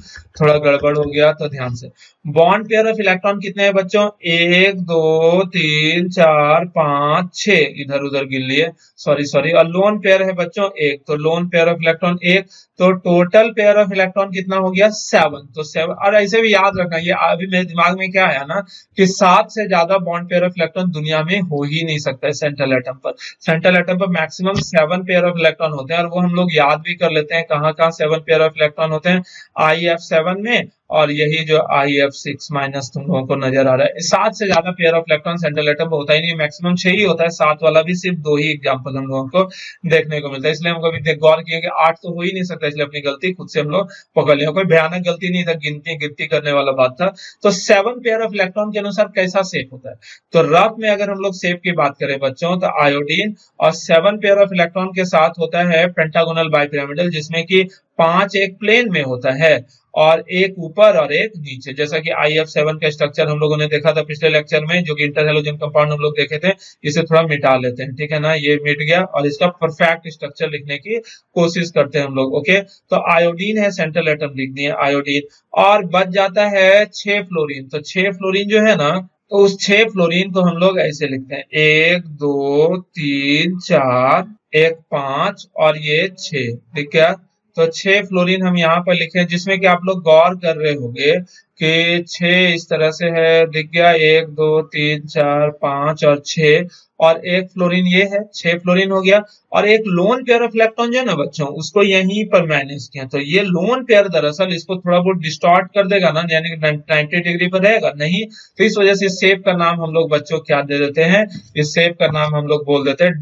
थोड़ा गड़बड़ हो गया, तो ध्यान से। बॉन्ड पेयर ऑफ इलेक्ट्रॉन कितने हैं बच्चों? 1 2 3 4 5 6, इधर उधर गिन लिए, सॉरी। और लोन पेयर है बच्चों 1, तो लोन पेयर ऑफ इलेक्ट्रॉन 1, तो टोटल पेयर ऑफ इलेक्ट्रॉन कितना हो गया? 7। तो 7। और ऐसे भी याद रखना, ये अभी मेरे दिमाग में क्या आया ना कि 7 से ज्यादा बॉन्ड पेयर ऑफ इलेक्ट्रॉन दुनिया में हो ही नहीं सकता है सेंट्रल एटम पर। सेंट्रल एटम पर मैक्सिमम 7 पेयर ऑफ इलेक्ट्रॉन होते हैं, और वो हम लोग याद भी कर लेते हैं कहाँ कहाँ 7 पेयर ऑफ इलेक्ट्रॉन होते हैं, IF7 में, और यही जो IF6 माइनस तुम लोगों को नजर आ रहा है। 7 से ज्यादा pair of electron central atom पर होता ही नहीं, मैक्सिमम 6 ही होता है। 7 वाला भी सिर्फ 2 ही एग्जाम्पल हम लोगों को देखने को मिलता है। इसलिए हम कभी गौर किए कि 8 तो हो ही नहीं सकता, इसलिए अपनी गलती खुद से हम लोग पकड़ लिया। कोई भयानक गलती नहीं था, गिनती करने वाला बात था। तो 7 पेयर ऑफ इलेक्ट्रॉन के अनुसार कैसा शेप होता है? तो रफ में अगर हम लोग शेप की बात करें बच्चों, तो आयोडीन और 7 पेयर ऑफ इलेक्ट्रॉन के साथ होता है पेंटागोनल बाइपिरामिडल, जिसमें कि 5 एक प्लेन में होता है और एक ऊपर और एक नीचे। जैसा कि IF7 का स्ट्रक्चर हम लोगों ने देखा था पिछले लेक्चर में, जो कि इंटर हैलोजन कंपाउंड हम लोग देखे थे। इसे थोड़ा मिटा लेते हैं, ठीक है ना, ये मिट गया, और इसका परफेक्ट स्ट्रक्चर लिखने की कोशिश करते हैं हम लोग। ओके, तो आयोडीन है, सेंट्रल एटम लिख दिए आयोडीन, और बच जाता है 6 फ्लोरीन। तो 6 फ्लोरीन जो है ना, तो उस 6 फ्लोरीन को हम लोग ऐसे लिखते हैं, 1 2 3 4 1 5 और ये 6, ठीक है। तो 6 फ्लोरीन हम यहाँ पर लिखे, जिसमें कि आप लोग गौर कर रहे होंगे कि 6 इस तरह से है, दिख गया, 1 2 3 4 5 और 6, और एक फ्लोरीन ये है, 6 फ्लोरीन हो गया। और एक लोन पेयर ऑफ इलेक्ट्रॉन जो है ना बच्चों, उसको यहीं पर मैनेज किया। तो ये लोन पेयर दरअसल इसको थोड़ा बहुत डिस्टॉर्ट कर देगा ना, यानी कि 90 डिग्री पर रहेगा नहीं, तो इस वजह से इस शेप का नाम हम लोग बच्चों क्या दे देते हैं? इस शेप का नाम हम लोग बोल देते हैं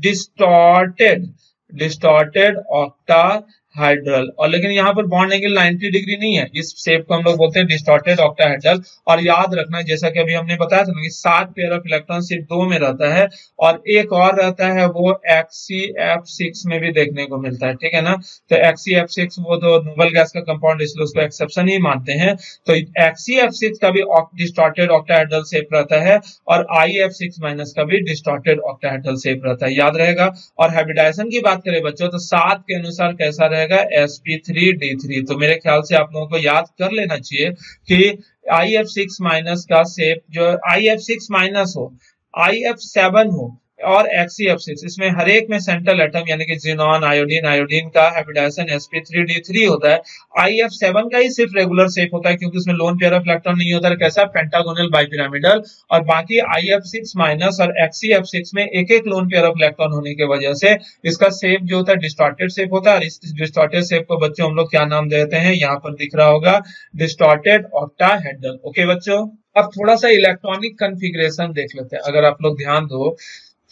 डिस्टॉर्टेड ऑक्टा हाइड्रल। और लेकिन यहाँ पर बॉन्ड एंगल 90 डिग्री नहीं है, इस शेप को हम लोग बोलते हैं डिस्टॉर्टेड ऑक्टाहेड्रल। और याद रखना, जैसा कि अभी हमने बताया था ना कि 7 पेयर ऑफ इलेक्ट्रॉन सिर्फ 2 में रहता है, और एक और रहता है वो XeF6 में भी देखने को मिलता है, ठीक है ना। तो XeF6 वो तो नोबल गैस का कंपाउंड, इसलिए उसको एक्सेप्शन ही मानते हैं। तो XeF6 का भी डिस्टॉर्टेड ऑक्टाहेड्रल शेप रहता है, और IF6 माइनस का भी डिस्टॉर्टेड ऑक्टाहेड्रल शेप रहता है, याद रहेगा। और हाइब्रिडाइजेशन की बात करें बच्चों, तो 7 के अनुसार कैसा रहेगा? sp3d3। तो मेरे ख्याल से आप लोगों को याद कर लेना चाहिए कि IF6 माइनस का शेप जो IF6 माइनस हो, IF7 हो और XeF6, इसमें हर एक में सेंट्रल एटम यानी कि जिनॉन, आयोडीन का हाइब्रिडाइजेशन sp3d3 होता है। IF7 का ही सिर्फ रेगुलर शेप होता है, क्योंकि उसमें लोन पेयर ऑफ इलेक्ट्रॉन नहीं होता है, कैसा? Pentagonal bipyramidal. और बाकी IF6 माइनस और XeF6 में एक एक लोन पेयर ऑफ इलेक्ट्रॉन होने की वजह से इसका शेप जो होता है डिस्टॉर्टेड शेप होता है। और इस डिस्टॉर्टेड शेप को बच्चों हम लोग क्या नाम देते हैं? यहाँ पर दिख रहा होगा, डिस्टॉर्टेड ऑक्टाहेड्रल। ओके बच्चों, अब थोड़ा सा इलेक्ट्रॉनिक कन्फिग्रेशन देख लेते हैं। अगर आप लोग ध्यान दो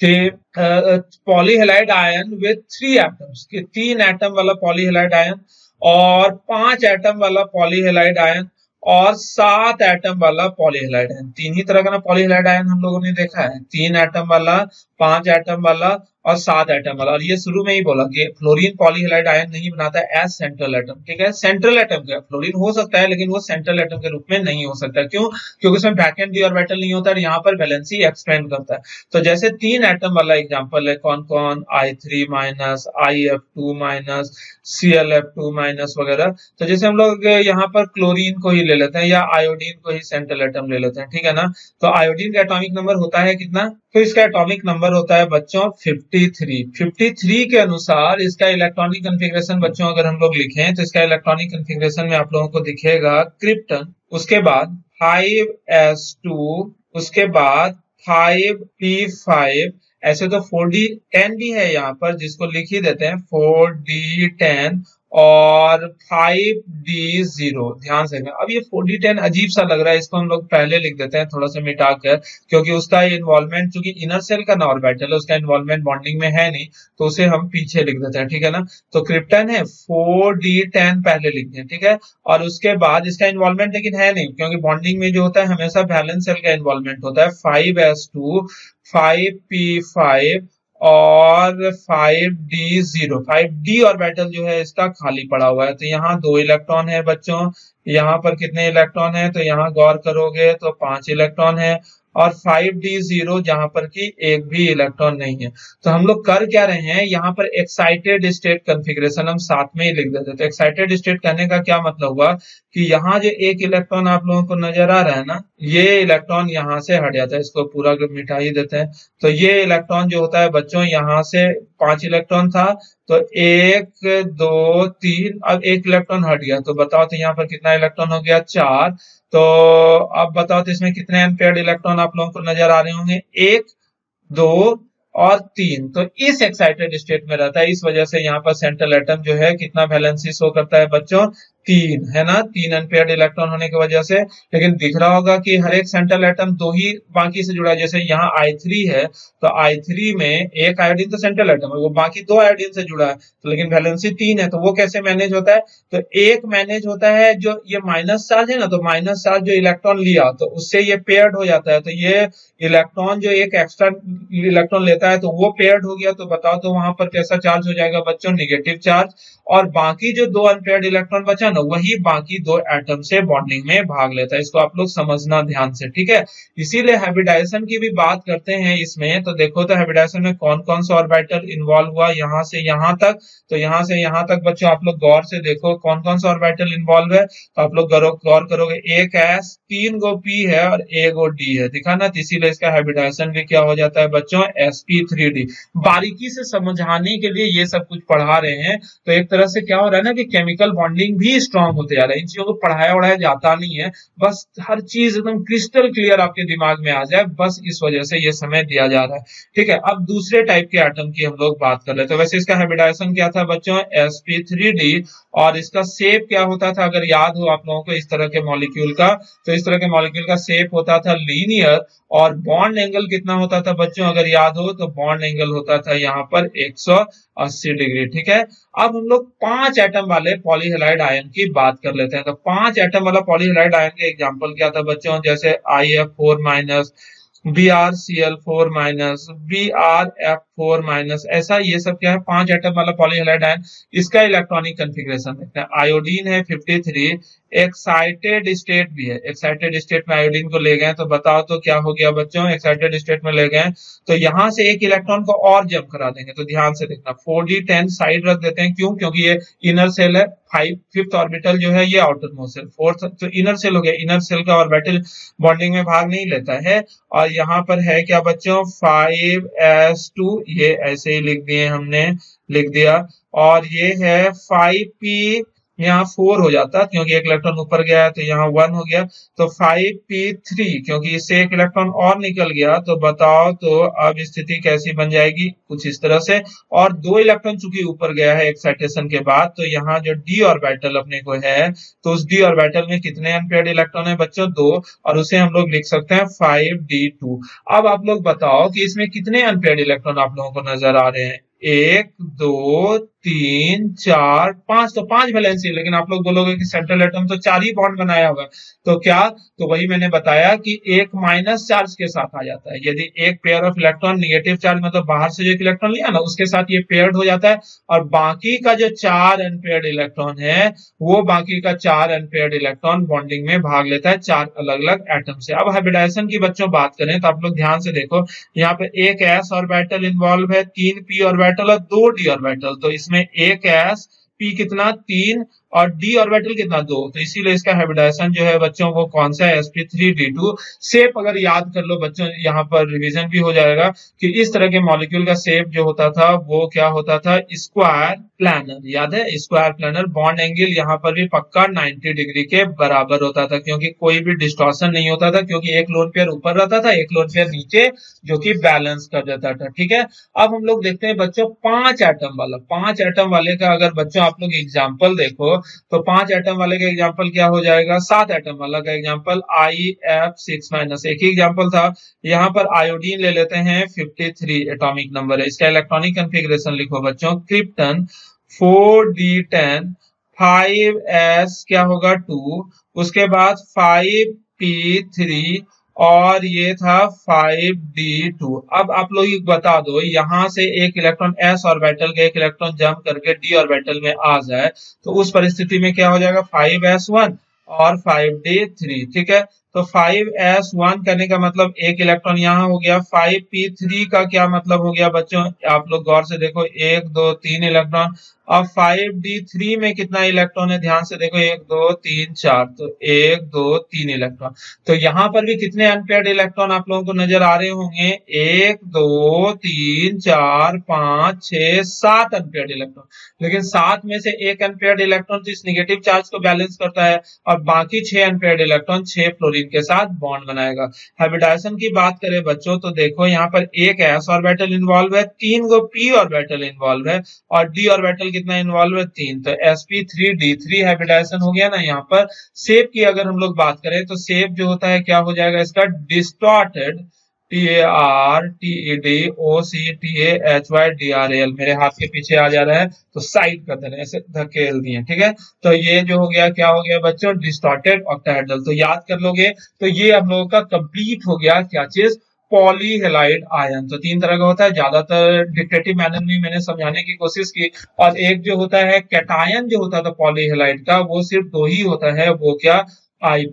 कि पॉलीहेलाइड आयन विद 3 एटम्स, कि 3 एटम वाला पॉलीहेलाइड आयन और 5 एटम वाला पॉलीहेलाइड आयन और 7 एटम वाला पॉलीहेलाइड आयन। 3 ही तरह का ना पॉलीहेलाइड आयन हम लोगों ने देखा है, 3 एटम वाला, 5 एटम वाला और 7 एटम वाला। और ये शुरू में ही बोला कि फ्लोरीन पॉलीहेलाइड आयन नहीं बनाता है एज सेंट्रल एटम, ठीक है। सेंट्रल एटम का फ्लोरीन हो सकता है, लेकिन वो सेंट्रल एटम के रूप में नहीं हो सकता। क्यों? क्योंकि उसमें बैकेंड डी ऑर्बिटल नहीं होता है, यहाँ पर वैलेंसी एक्सपेंड करता है। तो जैसे 3 एटम वाला एग्जांपल है, कौन कौन? I3 minus, IF2 minus, ClF2 minus वगैरह। तो जैसे हम लोग यहाँ पर क्लोरीन को ही ले लेते हैं या आयोडीन को ही सेंट्रल एटम ले लेते हैं, ठीक है ना। तो आयोडीन का एटॉमिक नंबर होता है कितना? तो इसका एटॉमिक नंबर होता है बच्चों 53 के अनुसार इसका इलेक्ट्रॉनिक कन्फिग्रेशन बच्चों अगर हम लोग लिखें तो इसका इलेक्ट्रॉनिक कन्फिग्रेशन में आप लोगों को दिखेगा क्रिप्टन, उसके बाद 5s2, उसके बाद 5p5 ऐसे तो 4d10 भी है यहाँ पर, जिसको लिख ही देते हैं 4d10 और 5d0। ध्यान से अब ये 4d10 अजीब सा लग रहा है, इसको हम लोग पहले लिख देते हैं थोड़ा सा मिटा कर, क्योंकि उसका इन्वॉल्वमेंट, चूंकि इनर सेल का ऑर्बिटल है, उसका इन्वॉल्वमेंट बॉन्डिंग में है नहीं, तो उसे हम पीछे लिख देते हैं, ठीक है ना। तो क्रिप्टन है 4d10 पहले लिख दें, ठीक है। और उसके बाद इसका इन्वॉल्वमेंट लेकिन है नहीं, क्योंकि बॉन्डिंग में जो होता है हमेशा वैलेंस सेल का इन्वॉल्वमेंट होता है। 5s2 5p5 और 5d0, 5d ऑर्बिटल जो है इसका खाली पड़ा हुआ है। तो यहाँ 2 इलेक्ट्रॉन है बच्चों, यहाँ पर कितने इलेक्ट्रॉन है, तो यहाँ गौर करोगे तो 5 इलेक्ट्रॉन है, और 5d0 जहां पर कि एक भी इलेक्ट्रॉन नहीं है। तो हम लोग कर क्या रहे हैं, यहाँ पर एक्साइटेड स्टेट कॉन्फ़िगरेशन हम साथ में ही लिख देते हैं। तो एक्साइटेड स्टेट कहने का क्या मतलब हुआ कि यहाँ जो एक इलेक्ट्रॉन आप लोगों को नजर आ रहा है ना, ये इलेक्ट्रॉन यहाँ से हट जाता है, इसको पूरा मिटा ही देते हैं। तो ये इलेक्ट्रॉन जो होता है बच्चों, यहाँ से 5 इलेक्ट्रॉन था, तो 1 2 3, अब एक इलेक्ट्रॉन हट गया, तो बताओ तो यहाँ पर कितना इलेक्ट्रॉन हो गया, 4। तो अब बताओ तो इसमें कितने अनपेयर्ड इलेक्ट्रॉन आप लोगों को नजर आ रहे होंगे, 1 2 और 3। तो इस एक्साइटेड स्टेट में रहता है, इस वजह से यहाँ पर सेंट्रल एटम जो है कितना वैलेंसी शो करता है बच्चों, 3 है ना, 3 अनपेयर्ड इलेक्ट्रॉन होने की वजह से। लेकिन दिख रहा होगा कि हर एक सेंट्रल एटम 2 ही बाकी से जुड़ा है। जैसे यहाँ I3 है, तो I3 में एक आयोडीन तो सेंट्रल एटम है, वो बाकी 2 आयोडीन से जुड़ा है, तो लेकिन वैलेंसी 3 है, तो वो कैसे मैनेज होता है, तो एक मैनेज होता है जो ये माइनस चार्ज है ना, तो माइनस चार्ज जो इलेक्ट्रॉन लिया तो उससे ये पेयर्ड हो जाता है। तो ये इलेक्ट्रॉन जो एक एक्स्ट्रा इलेक्ट्रॉन लेता है तो वो पेयर्ड हो गया, तो बताओ तो वहां पर कैसा चार्ज हो जाएगा बच्चों, निगेटिव चार्ज। और बाकी जो 2 अनपेयर्ड इलेक्ट्रॉन बचा ना, वही बाकी 2 एटम से बॉन्डिंग में भाग लेता है। इसको आप लोग समझना ध्यान से, ठीक है। इसीलिए हाइब्रिडाइजेशन की भी बात करते हैं इसमें, तो देखो तो हाइब्रिडाइजेशन में कौन कौन सा ऑर्बिटल इन्वॉल्व हुआ, यहाँ से यहाँ तक। तो यहाँ से यहाँ तक बच्चों आप लोग गौर से देखो कौन कौन सा ऑर्बिटल इन्वॉल्व है, तो आप लोग गौर करोगे, एक s, 3 गो p है और 1 गो d है, दिखा ना। तो इसीलिए इसका हाइब्रिडाइजेशन भी क्या हो जाता है बच्चों, sp3d। बारीकी से समझाने के लिए ये सब कुछ पढ़ा रहे हैं। तो एक तरह से क्या हो रहा है ना कि केमिकल बॉन्डिंग भी स्ट्रांग होते जा रहा है। इन चीजों को पढ़ाया जाता नहीं है, बस हर चीज एकदम क्रिस्टल क्लियर आपके दिमाग में आ जाए, बस इस वजह से ये समय दिया जा रहा है, ठीक है। अब दूसरे टाइप के एटम की हम लोग बात कर रहे थे। तो वैसे इसका हाइब्रिडाइजेशन क्या था बच्चों, sp3d। और इसका शेप क्या होता था, अगर याद हो आप लोगों को इस तरह के मॉलिक्यूल का, तो इस तरह के मॉलिक्यूल का शेप होता था लीनियर। और बॉन्ड एंगल कितना होता था बच्चों, अगर याद हो तो बॉन्ड एंगल होता था यहाँ पर 180 डिग्री, ठीक है। अब हम लोग 5 एटम वाले पॉलीहेलाइड आयन की बात कर लेते हैं। तो 5 एटम वाला पॉलीहेलाइड आयन का एग्जांपल क्या था बच्चों, जैसे IF4-, BrCl4-, BrF4-, ऐसा ये सब क्या है, 5 एटम वाला पॉलीहेलाइड आयन। इसका इलेक्ट्रॉनिक कन्फिग्रेशन देखते हैं, आयोडीन है 53, एक्साइटेड स्टेट भी है, एक्साइटेड स्टेट में आयोडीन को ले गए, तो बताओ तो क्या हो गया बच्चों, एक्साइटेड स्टेट में ले गए तो यहाँ से एक इलेक्ट्रॉन को और जंप करा देंगे। तो ध्यान से देखना, 4d10 साइड रख देते हैं, क्यों, क्योंकि ये इनर सेल है, 5th ऑर्बिटल जो है ये आउटर मोस्ट सेल, 4th तो इनर सेल हो गया, इनर सेल का ऑर्बिटल बॉन्डिंग में भाग नहीं लेता है। और यहाँ पर है क्या बच्चों, 5s2, ये ऐसे ही लिख दिए हमने, लिख दिया। और ये है 5p, यहाँ 4 हो जाता क्योंकि एक इलेक्ट्रॉन ऊपर गया है, तो यहाँ 1 हो गया। तो 5p3, क्योंकि इससे एक इलेक्ट्रॉन और निकल गया, तो बताओ तो अब स्थिति कैसी बन जाएगी, कुछ इस तरह से। और 2 इलेक्ट्रॉन चूंकि ऊपर गया है एक्साइटेशन के बाद, तो यहाँ जो d ऑर्बिटल अपने को है, तो उस d ऑर्बिटल में कितने अनपेयर्ड इलेक्ट्रॉन है बच्चों, 2, और उसे हम लोग लिख सकते हैं 5d2। अब आप लोग बताओ कि इसमें कितने अनपेयर्ड इलेक्ट्रॉन आप लोगों को नजर आ रहे हैं, 1 2 3 4 5, तो 5 वैलेंसी। लेकिन आप लोग बोलोगे कि सेंट्रल एटम तो 4 ही बॉन्ड बनाया होगा, तो क्या, तो वही मैंने बताया कि एक माइनस चार्ज के साथ आ जाता है। यदि एक pair of electron negative charge, मतलब बाहर से जो एक इलेक्ट्रॉन लिया ना, उसके साथ ये पेयर्ड हो जाता है, और बाकी का जो 4 अनपेयर्ड इलेक्ट्रॉन है, वो बाकी का 4 अनपेयर्ड इलेक्ट्रॉन बॉन्डिंग में भाग लेता है 4 अलग अलग एटम से। अब हाइब्रिडाइजेशन की बच्चों बात करें तो आप लोग ध्यान से देखो, यहाँ पे एक s ऑर्बिटल इन्वॉल्व है, 3 p ऑर्बिटल और 2 d ऑर्बिटल। तो इसमें एक s पी कितना 3 और डी ऑर्बिटल कितना 2, तो इसीलिए इसका हाइब्रिडाइजेशन जो है बच्चों वो कौन सा है, sp3d2। शेप अगर याद कर लो बच्चों, यहाँ पर रिवीजन भी हो जाएगा कि इस तरह के मॉलिक्यूल का शेप जो होता था वो क्या होता था, स्क्वायर प्लानर। याद है, स्क्वायर प्लानर। बॉन्ड एंगल यहाँ पर भी पक्का 90 डिग्री के बराबर होता था, क्योंकि कोई भी डिस्टॉर्शन नहीं होता था, क्योंकि एक लोन पेयर ऊपर रहता था, एक लोन पेयर नीचे, जो कि बैलेंस कर देता था। ठीक है, अब हम लोग देखते हैं बच्चों 5 एटम वाला। 5 एटम वाले का अगर बच्चों आप लोग एग्जाम्पल देखो तो 5 एटम वाले का एग्जाम्पल क्या हो जाएगा, 7 एटम वाला का एग्जाम्पल IF6- एक ही एग्जाम्पल था। यहाँ पर आयोडीन ले लेते हैं, 53 एटॉमिक नंबर है। इसका इलेक्ट्रॉनिक कॉन्फ़िगरेशन लिखो बच्चों, क्रिप्टन 4d10 5s क्या होगा 2, उसके बाद 5p3 और ये था 5d2। अब आप लोग बता दो, यहां से एक इलेक्ट्रॉन s ऑर्बिटल का एक इलेक्ट्रॉन जंप करके d ऑर्बिटल में आ जाए तो उस परिस्थिति में क्या हो जाएगा, 5s1 और 5d3। ठीक है, तो 5s1 करने का मतलब एक इलेक्ट्रॉन यहाँ हो गया। 5p3 का क्या मतलब हो गया बच्चों, आप लोग गौर से देखो, 1 2 3 इलेक्ट्रॉन। अब 5d3 में कितना इलेक्ट्रॉन है, ध्यान से देखो, 1 2 3 4, तो 1 2 3 इलेक्ट्रॉन। तो यहाँ पर भी कितने अनपेयर्ड इलेक्ट्रॉन आप लोगों को नजर आ रहे होंगे, 1 2 3 4 5 6 7 अनपेयर्ड इलेक्ट्रॉन। लेकिन 7 में से एक अनपेयर्ड इलेक्ट्रॉन तो इस नेगेटिव चार्ज को बैलेंस करता है, और बाकी 6 अनपेयर्ड इलेक्ट्रॉन 6 फ्लोरीन के साथ बॉन्ड बनाएगा। हाइब्रिडाइजेशन की बात करें बच्चों तो देखो, यहाँ पर एक s ऑर्बिटल इन्वॉल्व है, 3 गो p ऑर्बिटल इन्वॉल्व है, और d ऑर्बिटल कितना इन्वॉल्व है, 3। तो sp3d3 हाइब्रिडाइजेशन हो गया ना। यहाँ पर शेप की अगर हम लोग बात करें तो शेप जो होता है क्या हो जाएगा इसका, डिस्टॉर्टेड, TARTEDOCTAHYDRAL। मेरे हाथ के पीछे आ जा रहा है तो साइड कर देना, ऐसे धकेल दिए। ठीक है, तो ये जो हो गया क्या हो गया बच्चों, डिस्टॉर्टेड ऑक्टाहेड्रल। तो याद कर लोगे तो ये हम लोगों का कंप्लीट हो गया क्या चीज, पॉलीहेलाइड आयन। तो 3 तरह का होता है, ज्यादातर डिक्टेटिव मैनर में मैंने समझाने की कोशिश की। और एक जो होता है कैटायन जो होता था पॉलीहेलाइड का, वो सिर्फ 2 ही होता है, वो क्या, I+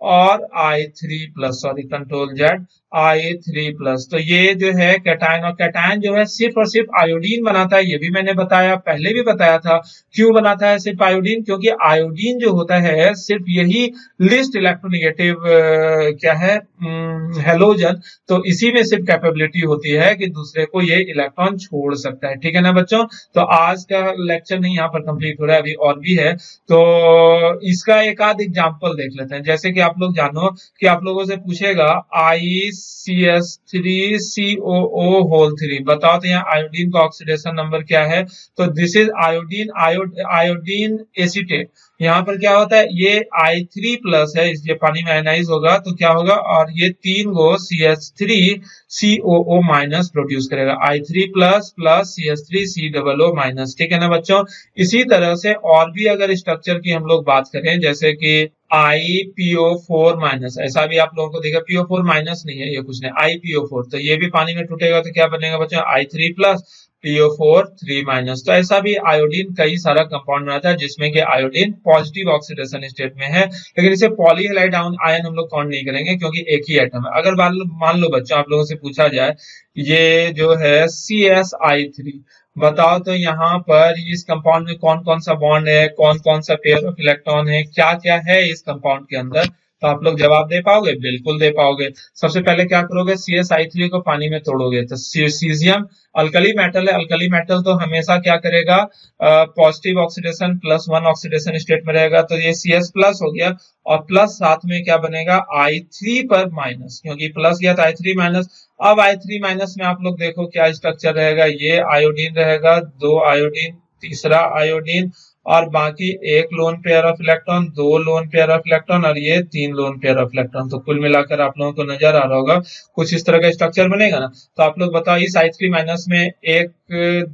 और I3+, sorry control Z, I3+। तो ये जो है कैटायन, और कैटायन जो है सिर्फ और सिर्फ आयोडीन बनाता है, ये भी मैंने बताया, पहले भी बताया था। क्यों बनाता है सिर्फ आयोडीन, क्योंकि आयोडीन जो होता है सिर्फ यही लिस्ट इलेक्ट्रोनेगेटिव क्या है, हेलोजन, तो इसी में सिर्फ कैपेबिलिटी होती है कि दूसरे को ये इलेक्ट्रॉन छोड़ सकता है। ठीक है ना बच्चों, तो आज का लेक्चर नहीं यहाँ पर कंप्लीट हो रहा है, अभी और भी है, तो इसका एक आध एग्जाम्पल देख लेते हैं। जैसे कि आप लोग जानो कि आप लोगों से पूछेगा ICS3COO3, बताओ तो यहाँ आयोडीन का ऑक्सीडेशन नंबर क्या है, तो दिस इज आयोडीन एसीटेट। यहाँ पर क्या होता है, ये I3+ है, इसलिए पानी में आयनाइज होगा तो क्या होगा, और ये 3 गो CH3COO- प्रोड्यूस करेगा, I3+ प्लस CH3COO-। ठीक है ना बच्चों, इसी तरह से और भी अगर स्ट्रक्चर की हम लोग बात करें, जैसे कि IPO4-, ऐसा भी आप लोगों को देखा, PO4- नहीं है, ये कुछ नहीं, IPO4, तो ये भी पानी में टूटेगा तो क्या बनेगा बच्चों, I3+ PO4-3-। तो ऐसा भी आयोडीन कई सारा कंपाउंड बनाता है, जिसमें कि आयोडीन पॉजिटिव ऑक्सीडेशन स्टेट में है, लेकिन इसे पॉलीहेलाइड आयन हम लोग काउंट नहीं करेंगे क्योंकि एक ही एटम है। अगर मान लो बच्चों आप लोगों से पूछा जाए, ये जो है CSI3, बताओ तो यहाँ पर इस कंपाउंड में कौन कौन सा बॉन्ड है, कौन कौन सा पेयर ऑफ इलेक्ट्रॉन है, क्या क्या है इस कंपाउंड के अंदर, तो आप लोग जवाब दे पाओगे, बिल्कुल दे पाओगे। सबसे पहले क्या करोगे, CSI3 को पानी में तोड़ोगे तो सीजियम अल्कली मेटल है, अल्कली मेटल तो हमेशा क्या करेगा, पॉजिटिव ऑक्सीडेशन +1 ऑक्सीडेशन स्टेट में रहेगा, तो ये CS+ हो गया, और प्लस साथ में क्या बनेगा, I3 पर माइनस, क्योंकि प्लस गया तो I3-। अब I3- में आप लोग देखो क्या स्ट्रक्चर रहेगा, ये आयोडीन रहेगा, 2 आयोडीन, तीसरा आयोडीन, और बाकी एक lone pair of electron, 2 lone pair of electron, और ये 3 लोन पेयर ऑफ इलेक्ट्रॉन। तो कुल मिलाकर आप लोगों को नजर आ रहा होगा कुछ इस तरह का स्ट्रक्चर बनेगा ना। तो आप लोग बताओ, इस I3- में 1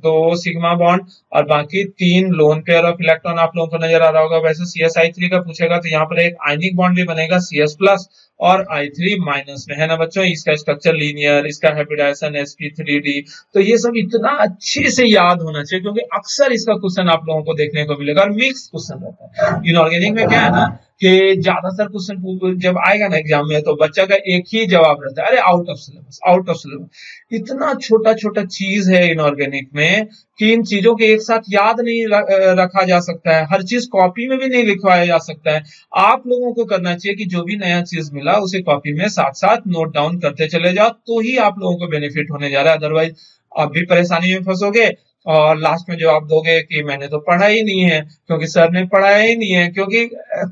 2 सिग्मा बॉन्ड और बाकी 3 लोन पेयर ऑफ इलेक्ट्रॉन आप लोगों को नजर आ रहा होगा। वैसे CSI3 का पूछेगा तो यहाँ पर एक आयनिक बॉन्ड भी बनेगा, CS+ और I3- में, है ना बच्चों। इसका स्ट्रक्चर लीनियर, इसका हाइब्रिडाइजेशन sp3d, तो ये सब इतना अच्छे से याद होना चाहिए, क्योंकि अक्सर इसका क्वेश्चन आप लोगों को देखने को मिलेगा, और मिक्स क्वेश्चन रहता है। इनऑर्गेनिक में क्या है ना, कि ज्यादातर क्वेश्चन जब आएगा ना एग्जाम में तो बच्चा का एक ही जवाब रहता है, अरे out of syllabus, out of syllabus. इतना छोटा छोटा चीज है इनऑर्गेनिक में कि इन चीजों के एक साथ याद नहीं रखा जा सकता है, हर चीज कॉपी में भी नहीं लिखवाया जा सकता है। आप लोगों को करना चाहिए कि जो भी नया चीज मिला उसे कॉपी में साथ साथ नोट डाउन करते चले जाओ, तो ही आप लोगों को बेनिफिट होने जा रहा है। अदरवाइज आप भी परेशानी में फंसोगे और लास्ट में जवाब दोगे कि मैंने तो पढ़ा ही नहीं है, क्योंकि सर ने पढ़ाया ही नहीं है, क्योंकि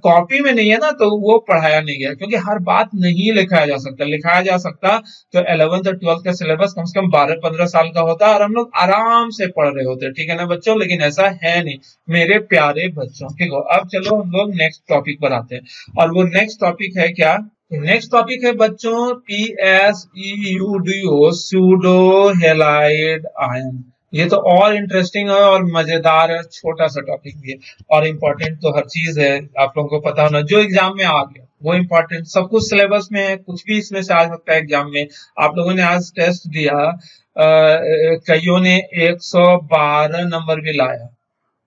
कॉपी में नहीं है ना, तो वो पढ़ाया नहीं गया। क्योंकि हर बात नहीं लिखाया जा सकता, लिखाया जा सकता तो 11th और 12th का सिलेबस कम से कम 12-15 साल का होता और हम लोग आराम से पढ़ रहे होते, ठीक है ना बच्चों। लेकिन ऐसा है नहीं मेरे प्यारे बच्चों, ठीक हो। अब चलो हम लोग नेक्स्ट टॉपिक पर आते हैं, और वो नेक्स्ट टॉपिक है क्या? नेक्स्ट टॉपिक है बच्चों PSEUDO, सूडो हेलाइड आयन। ये तो और इंटरेस्टिंग है और मजेदार है, छोटा सा टॉपिक भी है और इम्पोर्टेंट तो हर चीज है, आप लोगों को पता होना। जो एग्जाम में आ गया वो इम्पोर्टेंट, सब कुछ सिलेबस में है, कुछ भी इसमें से आ सकता है एग्जाम में। आप लोगों ने आज टेस्ट दिया, कईयों ने 112 नंबर भी लाया,